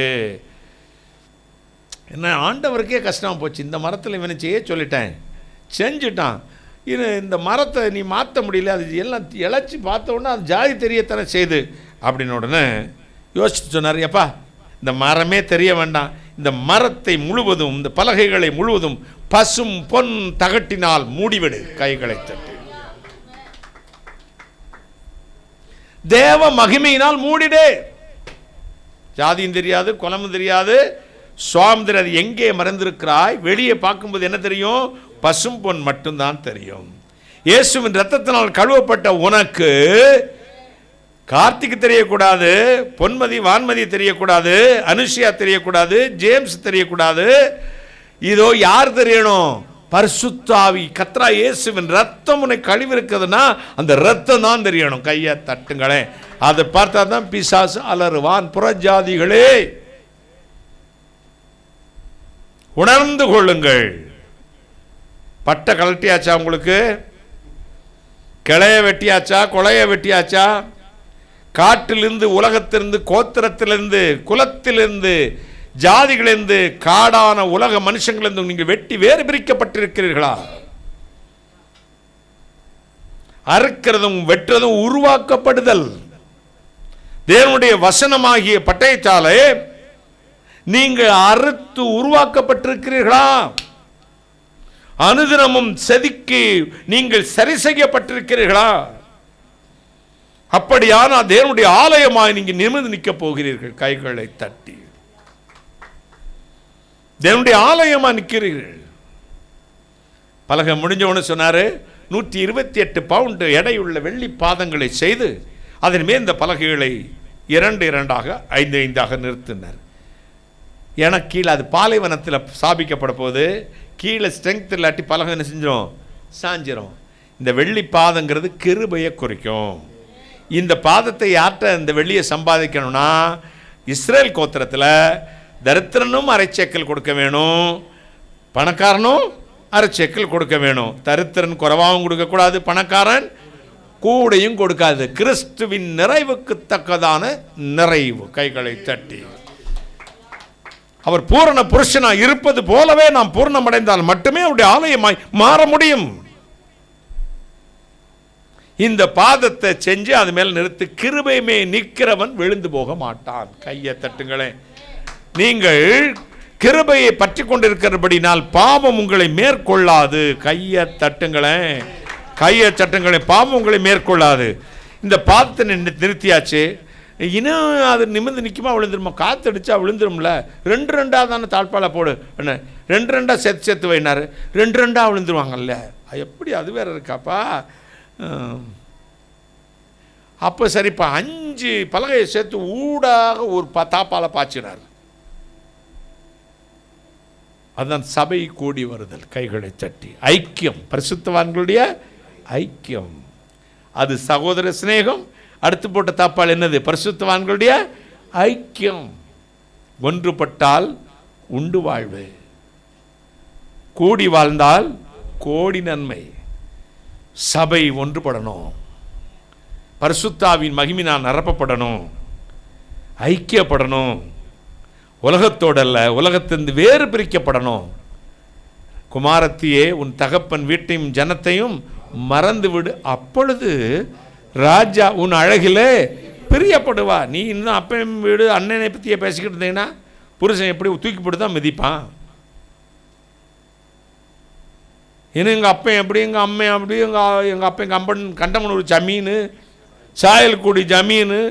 என்ன ஆண்டவருக்கே கஷ்டமாக போச்சு. இந்த மரத்தில் இவனை செய்ய சொல்லிட்டேன், செஞ்சுட்டான். இந்த மரத்தை நீ மாற்ற முடியல, அது எல்லாம் இழைச்சி பார்த்த உடனே அது ஜாதி தெரியத்தானே செய்து அப்படின்னு உடனே யோசிச்சு சொன்னார். எப்பா இந்த மரமே தெரிய வேண்டாம். இந்த மரத்தை முழுவதும், இந்த பலகைகளை முழுவதும் பசும் பொன் தகட்டினால் மூடிவிடு. கைகளை தட்டி தேவ மகிமையினால் மூடிடு. ஜாதியும் தெரியாது, குலமும் தெரியாது, சுவாமி தெரியாது. எங்கே மறைந்திருக்கிறாய்? வெளியே பார்க்கும்போது என்ன தெரியும்? பசும் பொன் மட்டும்தான் தெரியும். இயேசுவின் இரத்தத்தினால் கழுவப்பட்ட உனக்கு கார்த்திக் தெரியக்கூடாது, பொன்மதி வான்மதி தெரியக்கூடாது, அனுஷியா தெரியக்கூடாது, ஜேம்ஸ் தெரியக்கூடாது. இதோ யார் தெரியணும்? பரிசுத்த ஆவி, கர்த்தரா இயேசுவின் ரத்தம் உன்னை கழுவிருக்குதுன்னா அந்த ரத்தம் தான் தெரியணும். கையை தட்டுங்களேன். அதை பார்த்தா தான் பிசாசு அலறுவான். புறஜாதிகளே உணர்ந்து கொள்ளுங்கள். பட்டை கழட்டியாச்சா? உங்களுக்கு கிளைய வெட்டியாச்சா? கொலைய வெட்டியாச்சா? காட்டிலிருந்து, உலகத்திலிருந்து, கோத்திரத்திலிருந்து, குலத்திலிருந்து, ஜாதிகளிலிருந்து, காடான உலக மனுஷங்களிலிருந்து நீங்கள் வெட்டி வேறு பிரிக்கப்பட்டிருக்கிறீர்களா? அறுக்கிறதும் வெட்டுறதும் உருவாக்கப்படுதல். தேவனுடைய வசனமாகிய பட்டயத்தாலே நீங்கள் அறுத்து உருவாக்கப்பட்டிருக்கிறீர்களா? அனுதினமும் செதுக்கி நீங்கள் சரி செய்யப்பட்டிருக்கிறீர்களா? அப்படியான தேவனுடைய ஆலயமாய் நீங்கள் நிமிர்ந்து நிற்க போகிறீர்கள். கைகளை தட்டி தேவனுடைய ஆலயமா நிற்கிறீர்கள். பலகை முடிஞ்சவனு சொன்னாரு, 128 பவுண்டு எடையுள்ள வெள்ளி பாதங்களை செய்து அதன் மேல் இந்த பலகைகளை 2 2ஆக 5 5ஆக நிறுத்தினார். ஏன்னா கீழே அது பாலைவனத்தில் ஸ்தாபிக்கப்பட போது கீழே ஸ்ட்ரென்த் இல்லாட்டி பலகை என்ன செஞ்சிடும்? சாஞ்சிரும். இந்த வெள்ளி பாதங்கிறது கிருபையை குறிக்கும். இந்த பாதத்தை யார்கிட்ட இந்த வெள்ளியை சம்பாதிக்கணும்னா, இஸ்ரேல் கோத்திரத்தில் தரித்திரனும் அரைச்சேக்கல் கொடுக்க வேணும், பணக்காரனும் அரைச்சேக்கல் கொடுக்க வேணும். தரித்திரன் குறைவாகவும் கொடுக்கக்கூடாது, பணக்காரன் கூடையும் கொடுக்காது. கிறிஸ்துவின் நிறைவுக்கு தக்கதான நிறைவு. கைகளை தட்டி அவர் பூரண புருஷனா இருப்பது போலவே நாம் பூர்ணமடைந்தால் மட்டுமே அவருடைய ஆலயமாய் மாற முடியும். இந்த பாதத்தை செஞ்சு அது மேல் நிறுத்து. கிருபையுமே நிற்கிறவன் விழுந்து போக மாட்டான். கையை தட்டுங்களேன். நீங்கள் கிருபையை பற்றி கொண்டிருக்கிறபடினால் பாவம் உங்களை மேற்கொள்ளாது. கையை தட்டுங்களேன், கையை தட்டுங்களேன். பாவம் உங்களை மேற்கொள்ளாது. இந்த பாதத்தை நிறுத்தியாச்சு. இன்னும் அது நிமிர்ந்து நிற்குமா? விழுந்துருமா? காற்றடிச்சா விழுந்துரும்ல. 2 2ஆக தானே தாழ்பால போடு. என்ன 2 2ஆக சேர்த்து வைனாரு. 2 2ஆக விழுந்துருவாங்கல்ல. எப்படி? அது வேற இருக்காப்பா. அப்போ சரிப்பா, 5 பலகையை சேர்த்து ஊடாக ஒரு தாப்பால பாய்ச்சினார். அதுதான் சபை கூடி வருதல். கைகளை தட்டி ஐக்கியம், பரிசுத்தவான்களுடைய ஐக்கியம். அது சகோதர சிநேகம். அடுத்து போட்ட தாப்பால் என்னது? பரிசுத்தவான்களுடைய ஐக்கியம். ஒன்றுபட்டால் உண்டு வாழ்வு, கூடி வாழ்ந்தால் கோடி நன்மை. சபை ஒன்றுபடணும், பரிசுத்தாவின் மகிமையினால் நிரப்பப்படணும், ஐக்கியப்படணும். உலகத்தோடல்ல, உலகத்திலிருந்து வேறு பிரிக்கப்படணும். குமாரத்தியே, உன் தகப்பன் வீட்டையும் ஜனத்தையும் மறந்து விடு, அப்பொழுது ராஜா உன் அழகிலே பிரியப்படுவா. நீ இன்னும் அப்பன் வீடு அண்ணனை பற்றியே பேசிக்கிட்டு இருந்தீங்கன்னா புருஷன் எப்படி தூக்கி போட்டு தான் மிதிப்பான். இன்னும் எங்கள் அப்பன் எப்படி, எங்கள் அம்மை அப்படி, எங்கள் அப்பன் கண்டமனூர் ஜமீனு, சாயல்குடி ஜமீனு.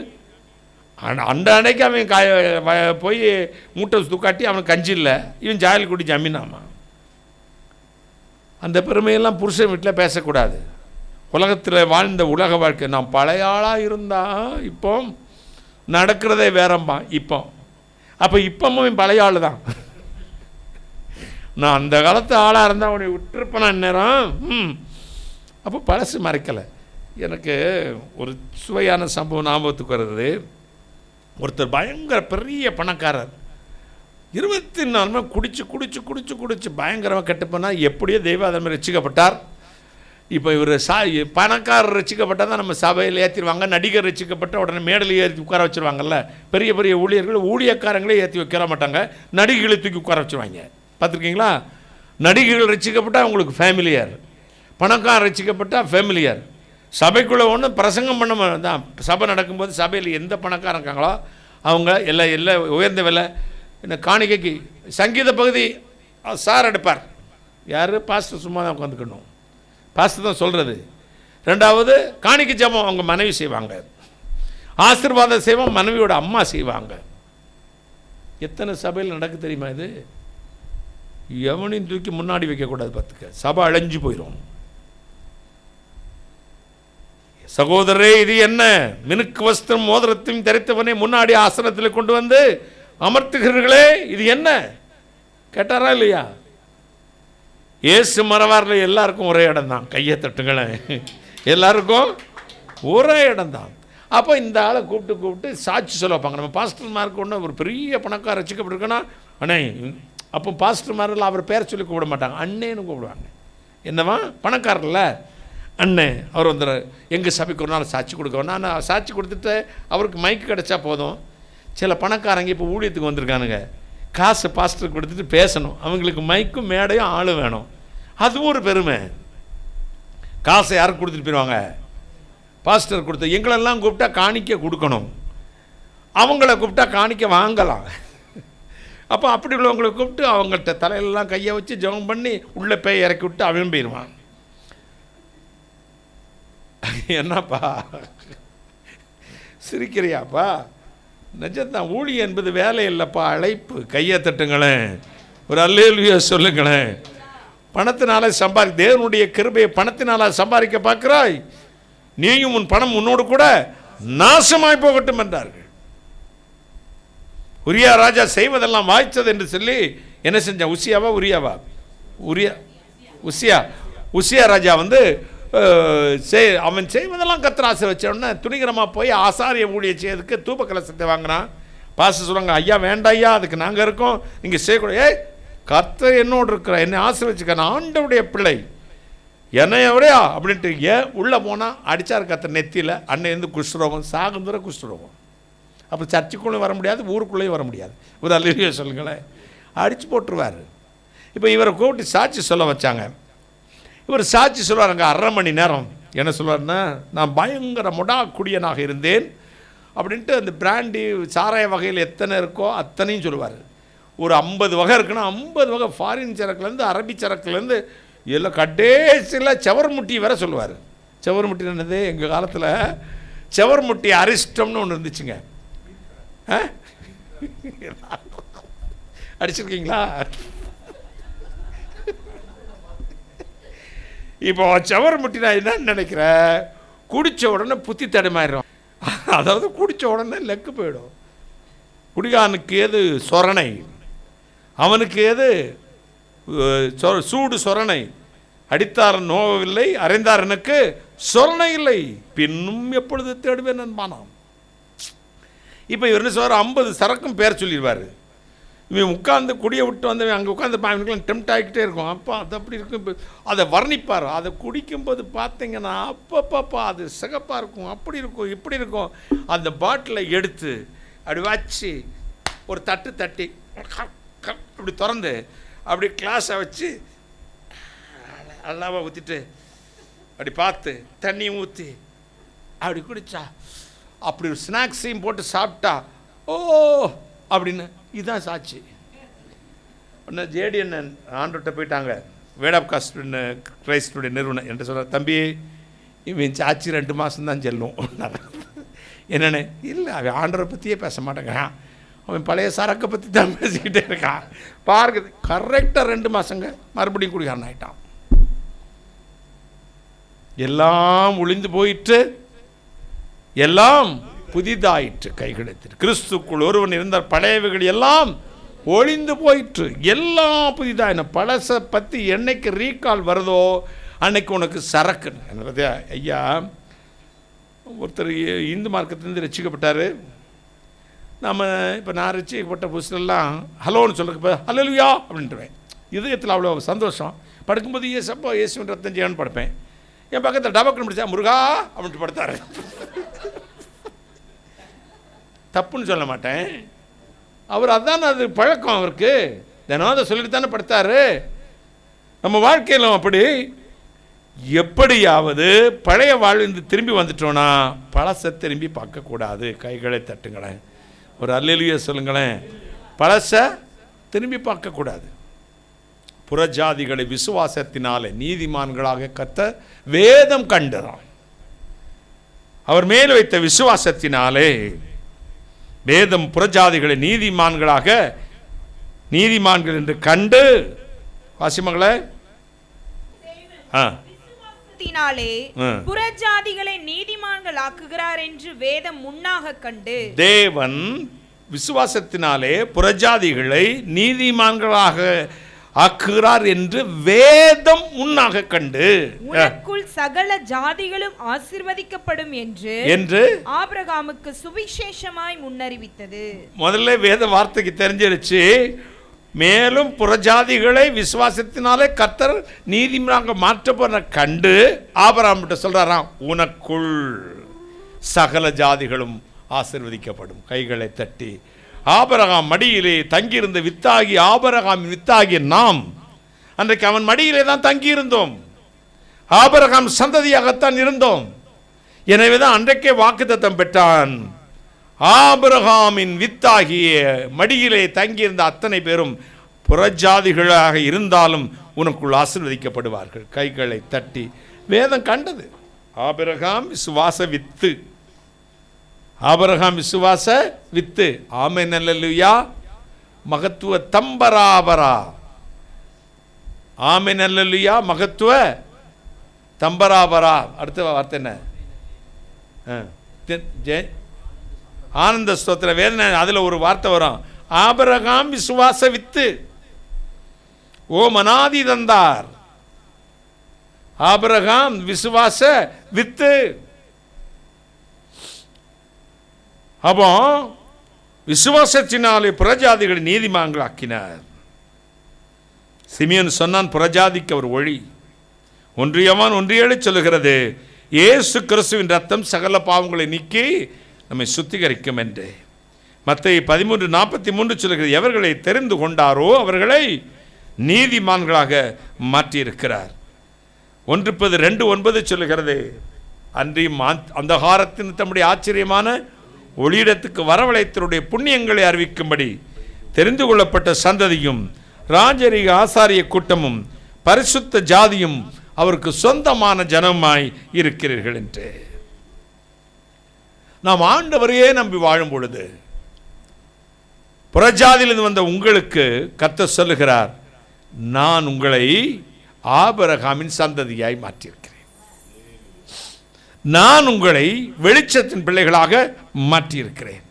அந்த அன்னைக்கு அவன் போய் மூட்டை தூக்காட்டி அவனுக்கு கஞ்சி இல்லை, இவன் சாயல்குடி ஜமீனாமா. அந்த பெருமையெல்லாம் புருஷன் வீட்டில் பேசக்கூடாது. உலகத்தில் வாழ்ந்த உலக வாழ்க்கை. நான் பழைய ஆளாக இருந்தால் இப்போ நடக்கிறதே வேறம்பா இப்போ. அப்போ இப்பவும் பழைய ஆள் தான். நான் அந்த காலத்து ஆளாக இருந்தால் அவனை விட்டுருப்பேன் அந்நேரம். அப்போ பழசு மறைக்கலை. எனக்கு ஒரு சுவையான சம்பவம் ஞாபகத்துக்கு வருது. ஒருத்தர் பயங்கர பெரிய பணக்காரர், 24 மணி குடிச்சு குடிச்சு குடிச்சு குடிச்சு பயங்கரமாக கெட்டுப்போனால் எப்படியோ தெய்வம் அதை மாதிரி ரசிக்கப்பட்டார். இப்போ இவர் பணக்காரர் ரசிக்கப்பட்டால் தான் நம்ம சபையில் ஏற்றிடுவாங்க. நடிகர் ரசிக்கப்பட்ட உடனே மேடையில் ஏற்றி உட்கார வச்சுருவாங்கல்ல. பெரிய பெரிய ஊழியக்காரங்களே ஏற்றி வைக்கிற மாட்டாங்க, நடிகைகளை தூக்கி உட்கார வச்சுருவாங்க. பார்த்துருக்கீங்களா? நடிகைகள் ரசிக்கப்பட்டால் அவங்களுக்கு ஃபேமிலியார், பணக்காரர் ரசிக்கப்பட்டால் ஃபேமிலியார். சபைக்குள்ளே ஒன்று பிரசங்கம் பண்ண தான். சபை நடக்கும்போது சபையில் எந்த பணக்காரன் இருக்காங்களோ அவங்க எல்லாம் உயர்ந்த விலை. இந்த காணிக்கைக்கு சங்கீத பகுதி சார் எடுப்பார். யார்? பாஸ்டர். சும்மா தான் உட்காந்துக்கணும், பாஸ்டர் தான் சொல்கிறது. ரெண்டாவது காணிக்கை ஜெபம் அவங்க மனைவி செய்வாங்க. ஆசீர்வாத செய்வோம் மனைவியோட அம்மா செய்வாங்க. எத்தனை சபையில் நடக்கு தெரியுமா? இது எவனையும் தூக்கி முன்னாடி வைக்கக்கூடாது. பார்த்துக்க, சபை அழிஞ்சு போயிடும். சகோதரரே, இது என்ன? மினுக்கு வஸ்திரம் மோதிரத்தையும் தரித்தவனை முன்னாடி ஆசனத்தில் கொண்டு வந்து அமர்த்துகிறீர்களே, இது என்ன? கேட்டாரா இல்லையா? இயேசு மரவாரில் எல்லாருக்கும் ஒரே இடம் தான். கையை தட்டுங்களேன். எல்லாருக்கும் ஒரே இடம் தான். அப்போ இந்த ஆளை கூப்பிட்டு சாட்சி சொல்ல வைப்பாங்க. நம்ம பாஸ்டர்மாருக்கு ஒன்று ஒரு பெரிய பணக்கார ரசிக்கப்பட்டிருக்கோன்னா அண்ணே, அப்போ பாஸ்டர்மாரில் அவர் பேரை சொல்லி கூப்பிட மாட்டாங்க, அண்ணேன்னு கூப்பிடுவாங்க. என்னவா? பணக்காரில் அண்ணே. அவர் வந்து எங்கள் சபைக்கு ஒரு நாள் சாட்சி கொடுக்க, நான் சாட்சி கொடுத்துட்டு அவருக்கு மைக்கு கிடச்சா போதும். சில பணக்காரங்க இப்போ ஊழியத்துக்கு வந்திருக்கானுங்க, காசு பாஸ்டருக்கு கொடுத்துட்டு பேசணும். அவங்களுக்கு மைக்கும் மேடையும் ஆளும் வேணும். அதுவும் ஒரு பெருமை. காசை யாருக்கு கொடுத்துட்டு போயிடுவாங்க? பாஸ்டர் கொடுத்த. எங்களெல்லாம் கூப்பிட்டா காணிக்க கொடுக்கணும், அவங்கள கூப்பிட்டா காணிக்க வாங்கலாம். அப்போ அப்படி உள்ளவங்களை கூப்பிட்டு அவங்கள்ட்ட தலையிலெல்லாம் கையை வச்சு ஜெபம் பண்ணி உள்ளே போய் இறக்கி விட்டு அவன் போயிடுவான். என்னப்பா சிரிக்கிறியாப்பா? நிஜத்தான். ஊழியம் என்பது வேலை இல்லைப்பா, அழைப்பு. கையை தட்டுங்களேன், ஒரு அல்லேலூயா சொல்லுங்களேன். பணத்தினால தேவனுடைய கிருபையை பணத்தினால சம்பாதிக்க பார்க்கிறாய், நீயும் உன் பணம் உன்னோடு கூட நாசமாய் போகட்டும் என்றார்கள். உரியா ராஜா செய்வதெல்லாம் வாய்ச்சது என்று சொல்லி என்ன செஞ்சான்? உசியா ராஜா வந்து அவன் செய்வதெல்லாம் கர்த்தர் ஆசீர்வதிச்ச துணிகரமாக போய் ஆசாரிய ஊழியம் செய்யறதுக்கு தூப கலசத்தை வாங்கினான். பாஸ்டர் சொல்லுவாங்க, ஐயா வேண்டாம் ஐயா, அதுக்கு நாங்கள் இருக்கோம், நீங்கள் செய்யக்கூடாது. கர்த்தர் என்னோடு இருக்கிற, என்னை ஆசீர்வதிச்சுக்க, நான் ஆண்டவருடைய பிள்ளை, என்னை எவரையா அப்படின்ட்டு உள்ளே போனால் அடித்தார் கர்த்தர் நெத்தியில். அன்னையிலேருந்து குஷ்டரோகம், சாகுந்தர குஷ்டரோகம். அப்போ சர்ச்சுக்குள்ளே வர முடியாது, ஊருக்குள்ளேயும் வர முடியாது. ஒரு அல்லேலூயா சொல்லுங்களேன். அடித்து போட்டுருவார். இப்போ இவரை கூப்பிட்டு சாட்சி சொல்ல வச்சாங்க. இவர் சாட்சி சொல்லுவாருங்க 1/2 மணி நேரம். என்ன சொல்லுவார்னா, நான் பயங்கர முடா குடியனாக இருந்தேன் அப்படின்ட்டு அந்த பிராண்டி சாராய வகையில் எத்தனை இருக்கோ அத்தனையும் சொல்லுவார். ஒரு 50 வகை இருக்குன்னா 50 வகை, ஃபாரின் சரக்குலேருந்து அரபி சரக்குலேருந்து எல்லாம் கடைசியில் செவர்முட்டி வேற சொல்லுவார். செவர்முட்டி என்னது? எங்கள் காலத்தில் செவர்முட்டி அரிஸ்டம்னு ஒன்று இருந்துச்சுங்க. அடிச்சிருக்கீங்களா? இப்போ செவர் முட்டினா என்னன்னு நினைக்கிற? குடித்த உடனே புத்தி தடுமாயிடும். அதாவது குடித்த உடனே லெக்கு போயிடும். குடிகானுக்கு ஏது சொரணை, அவனுக்கு ஏது சூடு சொரணை. அடித்தாரன் நோவில்லை, அறைந்தாரனுக்கு சொரணை இல்லை, பின்னும் எப்பொழுது தேடுவேன் நண்பானாம். இப்போ இவர் என்ன சொல்வார்? 50 சரக்கும் பேர் சொல்லிடுவார். இவன் உட்காந்து குடியை விட்டு வந்தவன் அங்கே உட்காந்து அவனுக்குலாம் டெம்ட் ஆகிக்கிட்டே இருக்கும். அப்போ அது அப்படி இருக்கும். இப்போ அதை வர்ணிப்பார். அதை குடிக்கும்போது பார்த்தீங்கன்னா அப்பப்பப்பா அது சிகப்பாக இருக்கும், அப்படி இருக்கும், இப்படி இருக்கும். அந்த பாட்டிலை எடுத்து அப்படி வச்சு ஒரு தட்டி அப்படி திறந்து அப்படி கிளாஸை வச்சு அல்லாவா ஊற்றிட்டு அப்படி பார்த்து தண்ணியும் ஊற்றி அப்படி குடித்தா, அப்படி ஒரு ஸ்நாக்ஸையும் போட்டு சாப்பிட்டா, ஓ அப்படின்னு. இதுதான் சாட்சி. ஒன்று ஜேடிஎன் ஆண்டோட்ட போயிட்டாங்க, வேட் ஆஃப் கிரைஸ்டுடைய நிறுவனம் என்று சொல்கிறார். தம்பி, இவன் சாட்சி 2 மாதம் தான் செல்லும். என்னென்ன இல்லை, அவன் ஆண்டரை பற்றியே பேச மாட்டேங்கிறான், அவன் பழைய சரக்கை பற்றி தான் பேசிக்கிட்டே இருக்கான். பார்க்குது கரெக்டாக 2 மாதங்க மறுபடியும் குடிகாரன் ஆகிட்டான். எல்லாம் ஒளிந்து போயிட்டு, எல்லாம் புதிதாயிற்று, கைகிடத்திற்று. கிறிஸ்துக்குள் ஒருவன் இருந்தால் பழையவைகள் எல்லாம் ஒளிந்து போயிற்று, எல்லாம் புதிதாயின. பழசை பற்றி என்னைக்கு ரீகால் வருதோ அன்னைக்கு உனக்கு சரக்கு. ஐயா, ஒருத்தர் இந்து மார்க்கத்திலேருந்து ரசிக்கப்பட்டார். நம்ம இப்போ நான் ரசிக்கப்பட்ட புதுசுலாம் ஹலோன்னு சொல்கிறேன். இப்போ ஹல்லேலூயா அப்படின்ட்டுவேன். இதயத்தில் அவ்வளோ சந்தோஷம். படுக்கும்போது ஏசப்போ இயேசுவின் ரத்தம் ஜெயம்னு படுப்பேன். என் பக்கத்தில் டபக்குன்னு முடிச்சா முருகா அப்படின்ட்டு படுத்தார். தப்புன்னு சொல்ல மாட்டேன். அவர் அதான் அது பழக்கம் அவருக்கு. தினம் அதை சொல்லிட்டு தானே படுத்தார். நம்ம வாழ்க்கையிலும் அப்படி எப்படியாவது பழைய வாழ்ந்து திரும்பி வந்துட்டோன்னா பழசை திரும்பி பார்க்கக்கூடாது. கைகளை தட்டுங்களேன். ஒரு அல்லேலூயா சொல்லுங்களேன். பழச திரும்பி பார்க்கக்கூடாது. புறஜாதிகளை விசுவாசத்தினாலே நீதிமான்களாக கர்த்தர் வேதம் கண்டார். அவர் மேல் வைத்த விசுவாசத்தினாலே வேதம் புறஜாதிகளை நீதிமான்கள் என்று கண்டு, வாசிமங்களே, புறஜாதிகளை நீதிமான்கள் ஆக்குகிறார் என்று வேதம் முன்னாக கண்டு, தேவன் விசுவாசத்தினாலே புறஜாதிகளை நீதிமான்களாக ஆக்குகிறார் என்று வேதம் முன்னாக கண்டு, உனக்குள் சகல ஜாதிகளும் ஆசீர்வதிக்கப்படும் என்று ஆபிரகாமுக்கு சுவிசேஷமாய் முன்னறிவித்தது. முதல்ல வேத வார்த்தைக்கு தெரிஞ்சிருச்சு. மேலும் புறஜாதிகளை விசுவாசத்தினாலே கர்த்தர் நீதிமானாக மாற்றப்பட கண்டு ஆபிரகாம்கிட்ட சொல்றாராம், உனக்குள் சகல ஜாதிகளும் ஆசீர்வதிக்கப்படும். கைகளை தட்டி ஆபிரகாம் மடியிலே தங்கியிருந்த வித்தாகி ஆபிரகாமின் வித்தாகிய நாம் அன்றைக்கு அவன் மடியிலே தான் தங்கியிருந்தோம். ஆபிரகாம் சந்ததியாகத்தான் இருந்தோம். எனவேதான் அன்றைக்கே வாக்குத்தத்தம் பெற்றான். ஆபிரகாமின் வித்தாகிய மடியிலே தங்கியிருந்த அத்தனை பேரும் புறஜாதிகளாக இருந்தாலும் உனக்குள் ஆசீர்வதிக்கப்படுவார்கள். கைகளை தட்டி வேதம் கண்டது. ஆபிரகாம் விசுவாச வித்து, ஆபிரகாம் விசுவாச வித்து. ஆமென் அல்லேலூயா. மகத்துவ தம்பராபரா. ஆமென் அல்லேலூயா. மகத்துவ தம்பராபரா. அடுத்த வார்த்தை என்ன? ஆனந்த ஸ்தோத்திர வேதனை. அதுல ஒரு வார்த்தை வரும், ஆபிரகாம் விசுவாச வித்து ஓ மனாதி தந்தார். ஆபிரகாம் விசுவாச வித்து. அப்போ விசுவாசத்தினாலே புறஜாதிகளை நீதிமான்கள் ஆக்கினார். சிமியோன் சொன்னான், புறஜாதிக்கு அவர் ஒளி. 1 யோவான் 1:7 சொல்லுகிறது, இயேசு கிறிஸ்துவின் ரத்தம் சகல பாவங்களை நீக்கி நம்மை சுத்திகரிக்கும் என்று. மத்தேயு 13:43 சொல்லுகிறது, எவர்களை தெரிந்து கொண்டாரோ அவர்களை நீதிமான்களாக மாற்றியிருக்கிறார். 1 பேதுரு 2:9 சொல்லுகிறது, அன்றியும் அந்தகாரத்தின் தம்முடைய ஆச்சரியமான ஒளியிடத்துக்கு வரவழைத்தருடைய புண்ணியங்களை அறிவிக்கும்படி தெரிந்து கொள்ளப்பட்ட சந்ததியும் ராஜரீக ஆசாரிய கூட்டமும் பரிசுத்த ஜாதியும் அவருக்கு சொந்தமான ஜனமாய் இருக்கிறீர்கள் என்று. நாம் ஆண்டவரையே நம்பி வாழும் பொழுது புறஜாதியிலிருந்து வந்த உங்களுக்கு கர்த்தர் சொல்லுகிறார், நான் உங்களை ஆபிரகாமின் சந்ததியாய் மாற்றியிருக்கிறேன். நான் உங்களை வெளிச்சத்தின் பிள்ளைகளாக மாற்றியிருக்கிறேன்.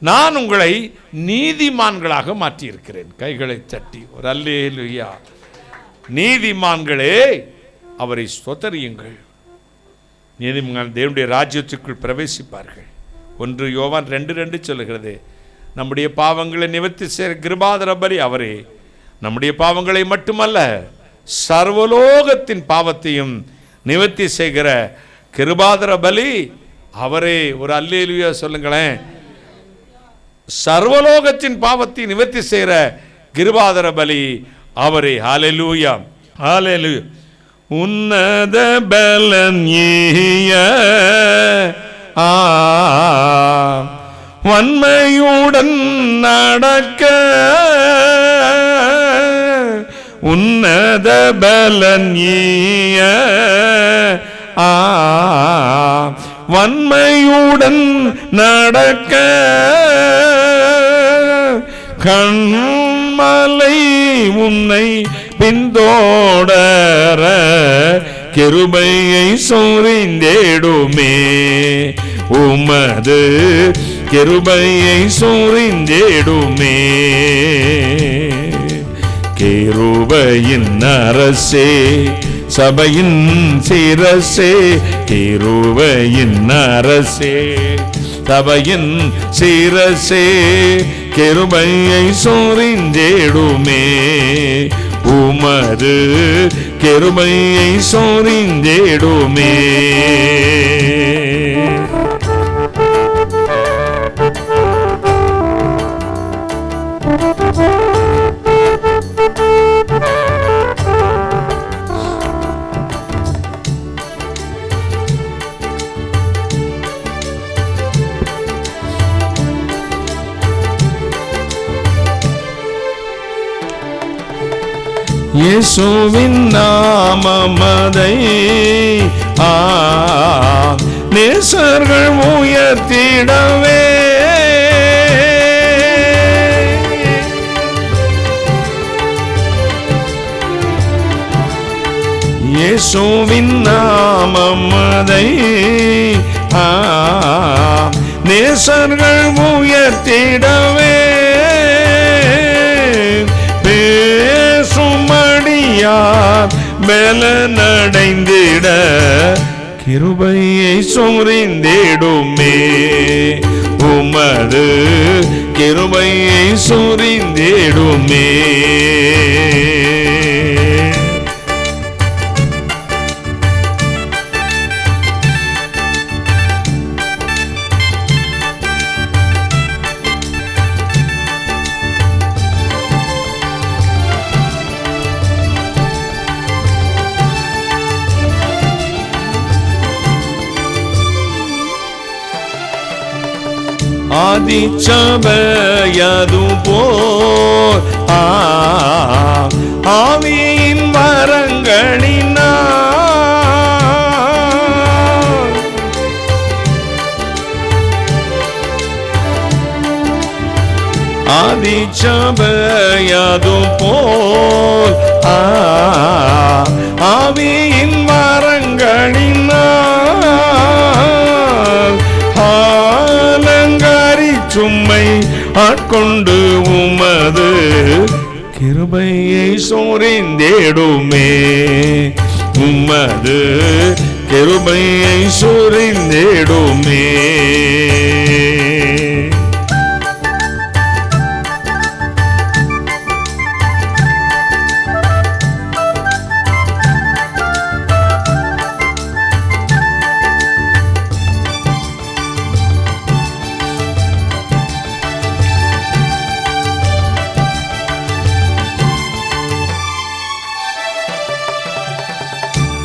நான் உங்களை நீதிமான்களாக மாற்றியிருக்கிறேன். கைகளை தட்டி ஒரு அல்லேலூயா. நீதிமான்களே அவரை ஸ்தோத்திரியுங்கள். நீதிமான் தேவனுடைய ராஜ்யத்துக்குள் பிரவேசிப்பார்கள். 1 யோவான் 2:2 சொல்லுகிறது, நம்முடைய பாவங்களை நிவர்த்தி செய்கிற கிருபாதர பலி அவரே. நம்முடைய பாவங்களை மட்டுமல்ல, சர்வலோகத்தின் பாவத்தையும் நிவர்த்தி செய்கிற கிருபாதர பலி அவரே. ஒரு அல்லேலூயா சொல்லுங்களேன். சர்வலோகத்தின் பாவத்தை நிவர்த்தி செய்கிற கிருபாதர பலி அவரே. ஹல்லேலூயா, ஹல்லேலூயா. உன்னத பலன் வன்மையுடன் நடக்க, உன்னத பலன் வன்மையுடன் நடக்க, கண்மலை உன்னை பின்தோடர கிருபையை சூரிந்தேடுமே. உமது கிருபையை சூரிந்தேடுமே. கிருபையின் அரசே சபையின் சிரசே, கிருபையின் அரசே சபையின் சிரசே, கிருபையை சூரிந்தேடுமே. உமது கிருபையை சூரிந்தேடுமே. இயேசுவின் நாமமதை நேசர்கள் உயர்த்திடவே இயேசுவின் நாமமதை நேசர்கள் உயர்த்திடவே பேசுமடியார் பலனடைந்திட கிருபையை சொரிந்திடுமே உமது கிருபையை சொரிந்திடுமே. ஆதிச்சபையது போர் ஆவியின் வரங்களினால் ஆதிச்சபையது போர் ஆவியின் வரங்களினால் சும்மை ஆட்கொண்டு உமது கிருபையை சொரிந்திடுமே உமது கிருபையை சொரிந்திடுமே.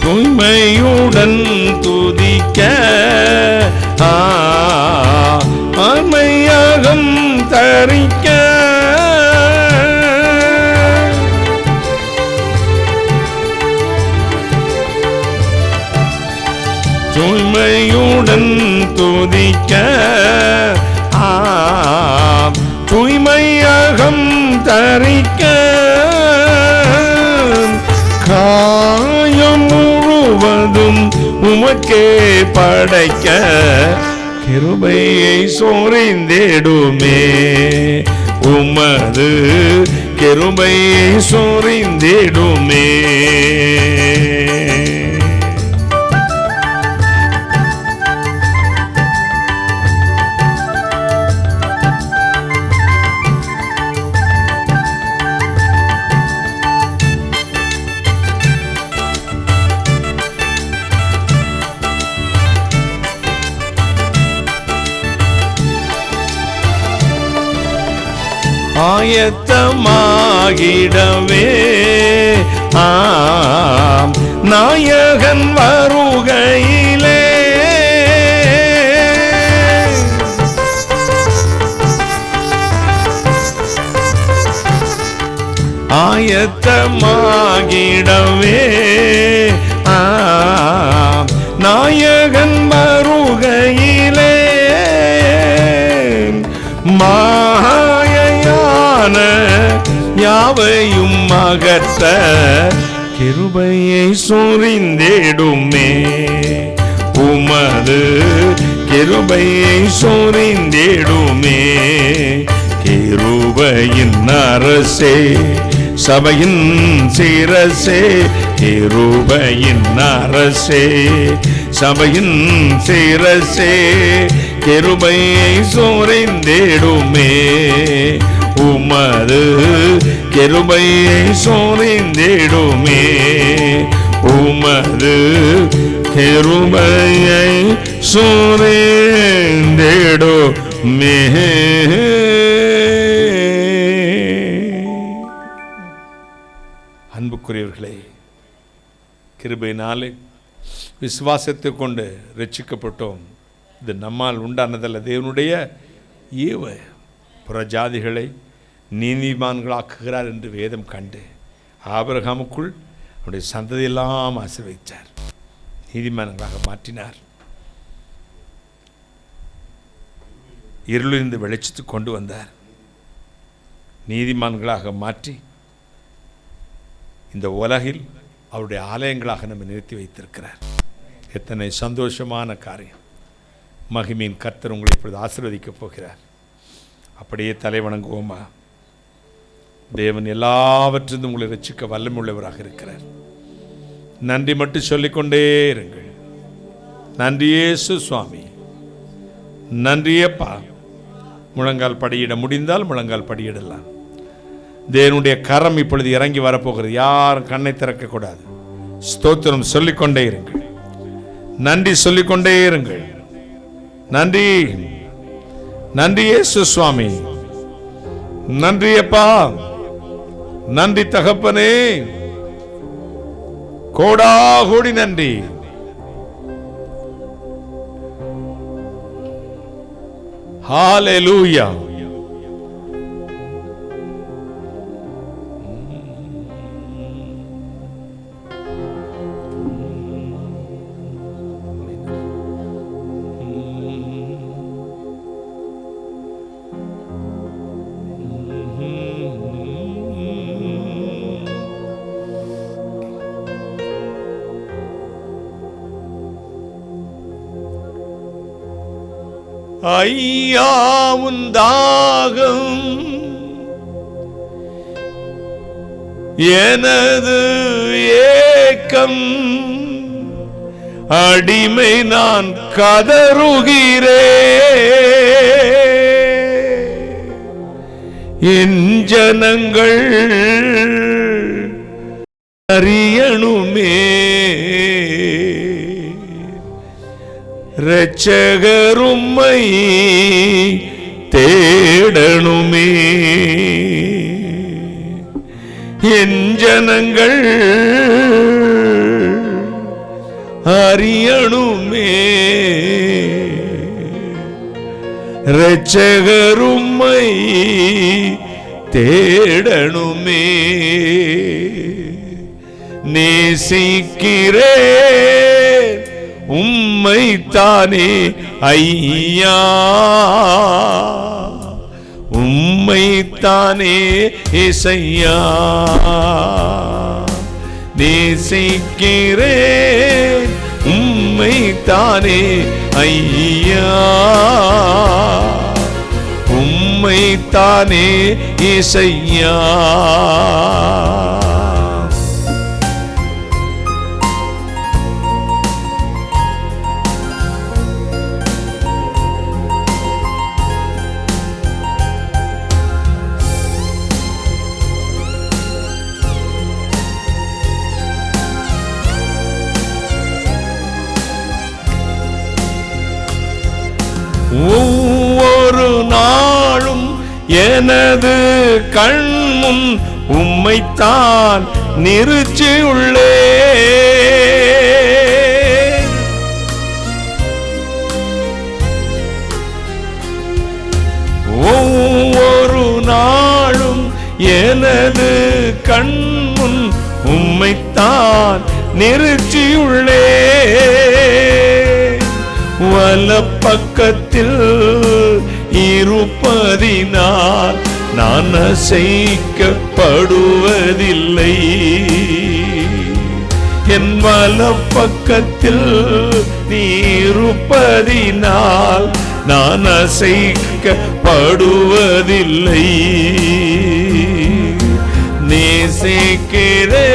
தூய்மையுடன் துதிக்க ஆன்மையாகம் தரிக்க தூய்மையுடன் துதிக்க தூய்மையாகம் தரிக்க காயம் முழுவதும் உமக்கே படைக்க கிருபையை சொரிந்திடுமே உமது கிருபையை சொரிந்திடுமே. ஆயத்தமாகிடவே நாயகன் வருகையிலே ஆயத்தமாகிடவே நாயகன் வருகையிலே மாயையான யாவையும் அகற்ற கிருபையை சொரிந்திடுமே உமது கிருபையை சொரிந்திடுமே. கிருபையின் அரசே சபையின் சிரசே கிருபையின் அரசே சபையின் சிரசே கிருபையை சொரிந்திடுமே உமது கிருபையை சொரிந்திடுமே உமது கிருபையை சொரிந்திடுமே. அன்புக்குரியவர்களே, கிருபையினாலே விசுவாசத்தை கொண்டு ரட்சிக்கப்பட்டோம். இது நம்மால் உண்டானதல்ல, தேவனுடைய ஈவு. புறஜாதிகளை நீதிமான்களாக்குகிறார் என்று வேதம் கண்டு ஆபிரகாமுக்குள் அவருடைய சந்ததியெல்லாம் ஆசீர்வதித்தார், நீதிமான்களாக மாற்றினார், இருளிலிருந்து வெளிச்சத்துக்கு கொண்டு வந்தார், நீதிமான்களாக மாற்றி இந்த உலகில் அவருடைய ஆலயங்களாக நம்ம நிறுத்தி வைத்திருக்கிறார். எத்தனை சந்தோஷமான காரியம்! மகிமையின் கர்த்தர் உங்களை இப்பொழுது ஆசீர்வதிக்கப் போகிறார். அப்படியே தலை வணங்குவோமா? தேவன் எல்லாவற்றிலும் உங்களை ரட்சிக்க வல்லமுள்ளவராக இருக்கிறார். நன்றி மட்டும் சொல்லிக்கொண்டே இருங்கள். நன்றி இயேசு சுவாமி, நன்றியப்பா. முழங்கால் படியிட முடிந்தால் முழங்கால் படியிடலாம். தேவனுடைய கரம் இப்பொழுது இறங்கி வரப்போகிறது. யாரும் கண்ணை திறக்கக்கூடாது. ஸ்தோத்திரம் சொல்லிக்கொண்டே இருங்கள். நன்றி சொல்லிக்கொண்டே இருங்கள். நன்றி, நன்றி இயேசு சுவாமி, நன்றி அப்பா, நன்றி தகப்பனே, கோடா கோடி நன்றி. ஹல்லேலூயா. ஐயா உன் தாகம் எனது ஏக்கம், அடிமை நான் கதறுகிறேன். என் ஜனங்கள் அறியணுமே, இரட்சகரும்மை தேடணுமே. என் ஜனங்கள் அறியணுமே, இரட்சகரும்மை தேடணுமே. நேசிக்கிறேன் உம்மைத்தானே ஐயா, உம்மைத்தானே இசையா. நேசிக்கிறேன் உம்மைத்தானே ஐயா, உம்மைத்தானே இசையா. ஒவ்வொரு நாளும் எனது கண்முன் உம்மைத்தான் நிறுத்தியுள்ளே. ஒவ்வொரு நாளும் எனது கண்முன் உம்மைத்தான் நிறுத்தியுள்ளே. வலப்பக்கத்தில் இருப்பதினால் நான் அசைக்கப்படுவதில்லை. என் வலப்பக்கத்தில் நீ இருப்பதினால் நான் அசைக்கப்படுவதில்லை. நேசிக்கிறேன்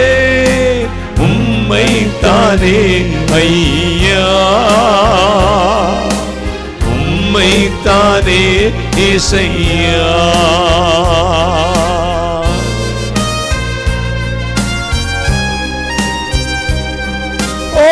உம்மைத்தானே ஐயா, உம்மைத்தானே இசையா. ஓ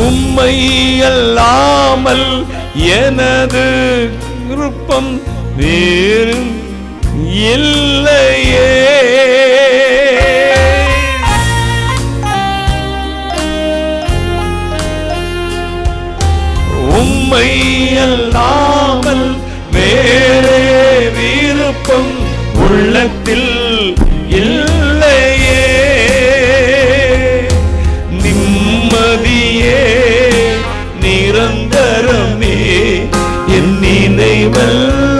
உம்மை அல்லாமல் எனது விருப்பம் வேறு இல்லையே. உம்மை அல்லாமல் வேறே விருப்பம் உள்ளத்தில் இல்லையே. நிம்மதியே நிரந்தரமே என் நினைவெல்லாம்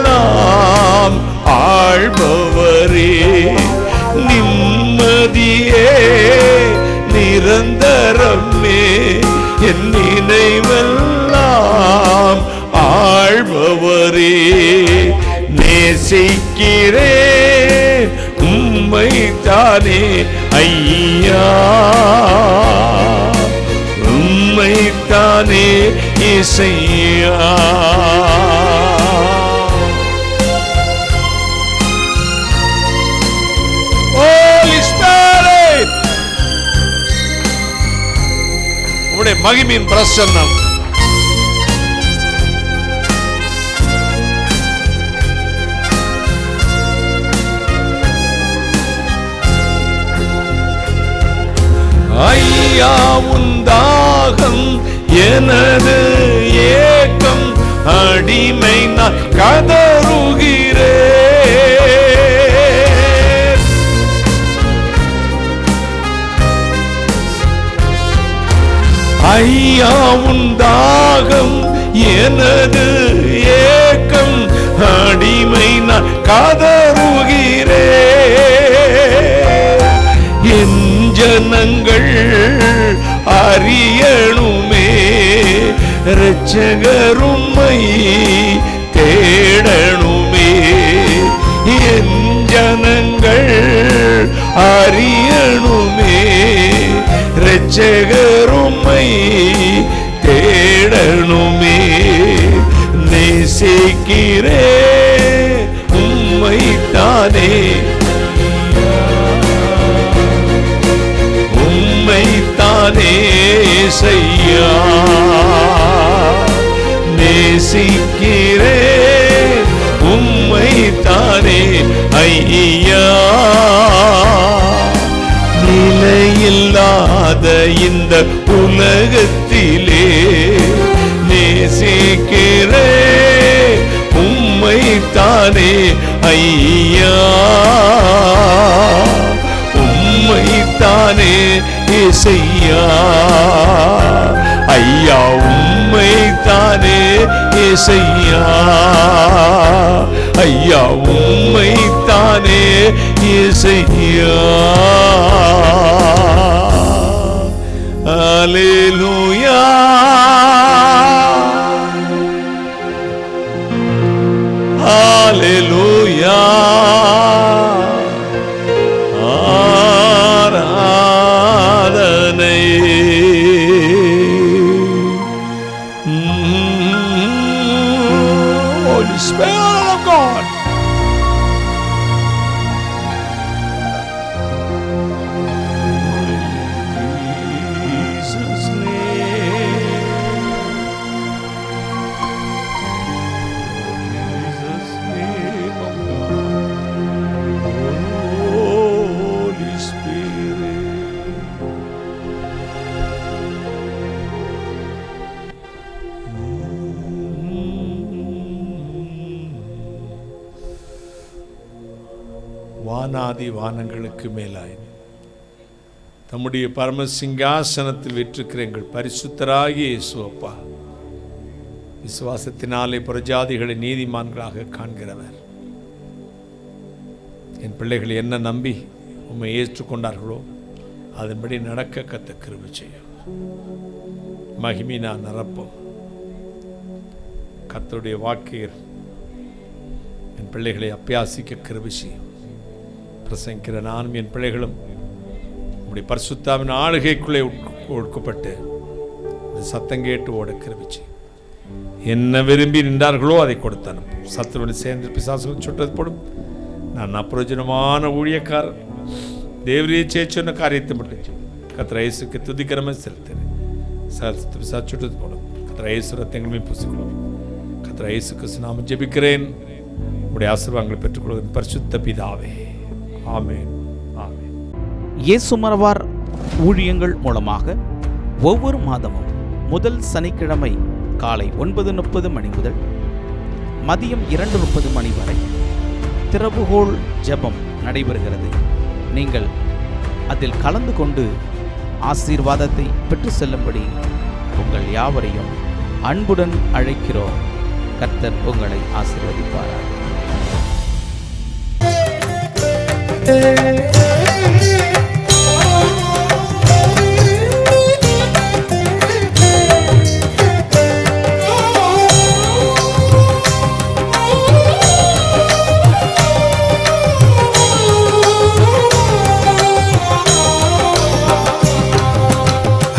ஆள்பவரே. நிம்மதியே நிரந்தரமே என் நினைவெல்லாம் ஆள்பவரே. நேசிக்கிறேன் உம்மை தானே ஐயா, உம்மை தானே இசையா. Holy Spirit, உம்முடைய மகிமையின் பிரசன்னம் ஐயா, உந்தாகம் எனது ஏக்கம், அடிமை நான் கதறுகிறேன். ஐயா, உந்தாகம் எனது ஏக்கம், அடிமை நான் கதறுகிறேன். என் ஜனங்கள் அறியணுமே இரட்சகரும்மை தேடணுமே. என் ஜனங்கள் அறியணுமே இரட்சகரும்மை தேடணுமே. நேசிக்கிறேன் உம்மை தானே, உம்மை தானே செய்யா. நேசிக்கிறேன் உம்மை தானே ஐயா. நிலையில்லாத இந்த உலகத்திலே நேசிக்கிறேன் உம்மை தானே ஐயா, உம்மை தானே இசையா. ஐயா, உம்மை தானே இசையா. ஐயா, உம்மை தானே இசையா. அல்லேலூயா, அல்லேலூயா. Holy Spirit of God, Jesus' name, Jesus' name of God, Holy Spirit. வானாதி வானங்களுக்கு மேலாய் தம்முடைய பரம சிங்காசனத்தில் வீற்றிருக்கிற எங்கள் பரிசுத்தராகிய இயேசு அப்பா, விசுவாசத்தினாலே புறஜாதிகளை நீதிமான்களாக காண்கிறவர். என் பிள்ளைகள் என்ன நம்பி உம்மை ஏற்றுக்கொண்டார்களோ அதன்படி நடக்க கத்த கிருபை செய்யும். மகிமையினா நிரப்பும். கர்த்தருடைய வாக்கையர் என் பிள்ளைகளை அப்பியாசிக்க கிருபை செய்யும். பிரசங்கிக்கிற நானும் என் பிள்ளைகளும் உம்முடைய பரிசுத்தாவின் ஆளுகைக்குள்ளே ஒடுக்கப்பட்டு சத்தம் கேட்டு ஓட கிருபை செய்யும். என்ன விரும்பி நின்றார்களோ அதை கொடுத்து அனுப்பும். சத்துருவனை சேர்ந்து பிசாசுகள் சுட்டது போடும். நான் அப்பிரயோஜனமான ஊழியக்காரர், தேவரையை சொன்ன காரியத்தை மட்டும் கர்த்தர் இயேசுக்கு துதிக்கிறமே செலுத்துறேன். பிசாசு சுட்டது போடும். கர்த்தர் இயேசு ரத்தங்களுமே பூசிக்கொள்ளும். கர்த்தர் இயேசு கிறிஸ்து நாமம் ஜெபிக்கிறேன். உம்முடைய ஆசீர்வாதங்களை பெற்றுக்கொள்வது பரிசுத்த பிதாவே, ஆமென், ஆமென். இயேசு மரவார் ஊழியங்கள் மூலமாக ஒவ்வொரு மாதமும் முதல் சனிக்கிழமை காலை 9:30 மணி முதல் மதியம் 2:30 மணி வரை திறவுகோல் ஜெபம் நடைபெறுகிறது. நீங்கள் அதில் கலந்து கொண்டு ஆசீர்வாதத்தை பெற்று செல்லும்படி உங்கள் யாவரையும் அன்புடன் அழைக்கிறோம். கர்த்தர் உங்களை ஆசீர்வதிப்பாராக.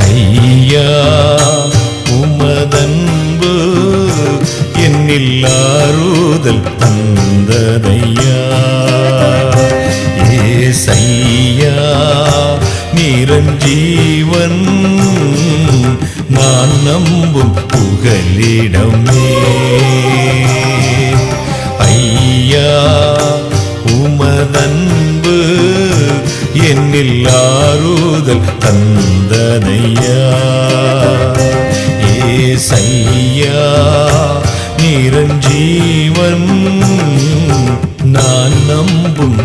ஐயா உமதன்பு என்னில் ஆறுதல் தந்ததையா. ஏசையா நிரஞ்சீவன் நான் நம்பும் புகலிடமே. ஐயா உமதன்பு என்னில் ஆறுதல் தந்ததையா. ஏசையா நிரஞ்சீவன் நான் நம்பும்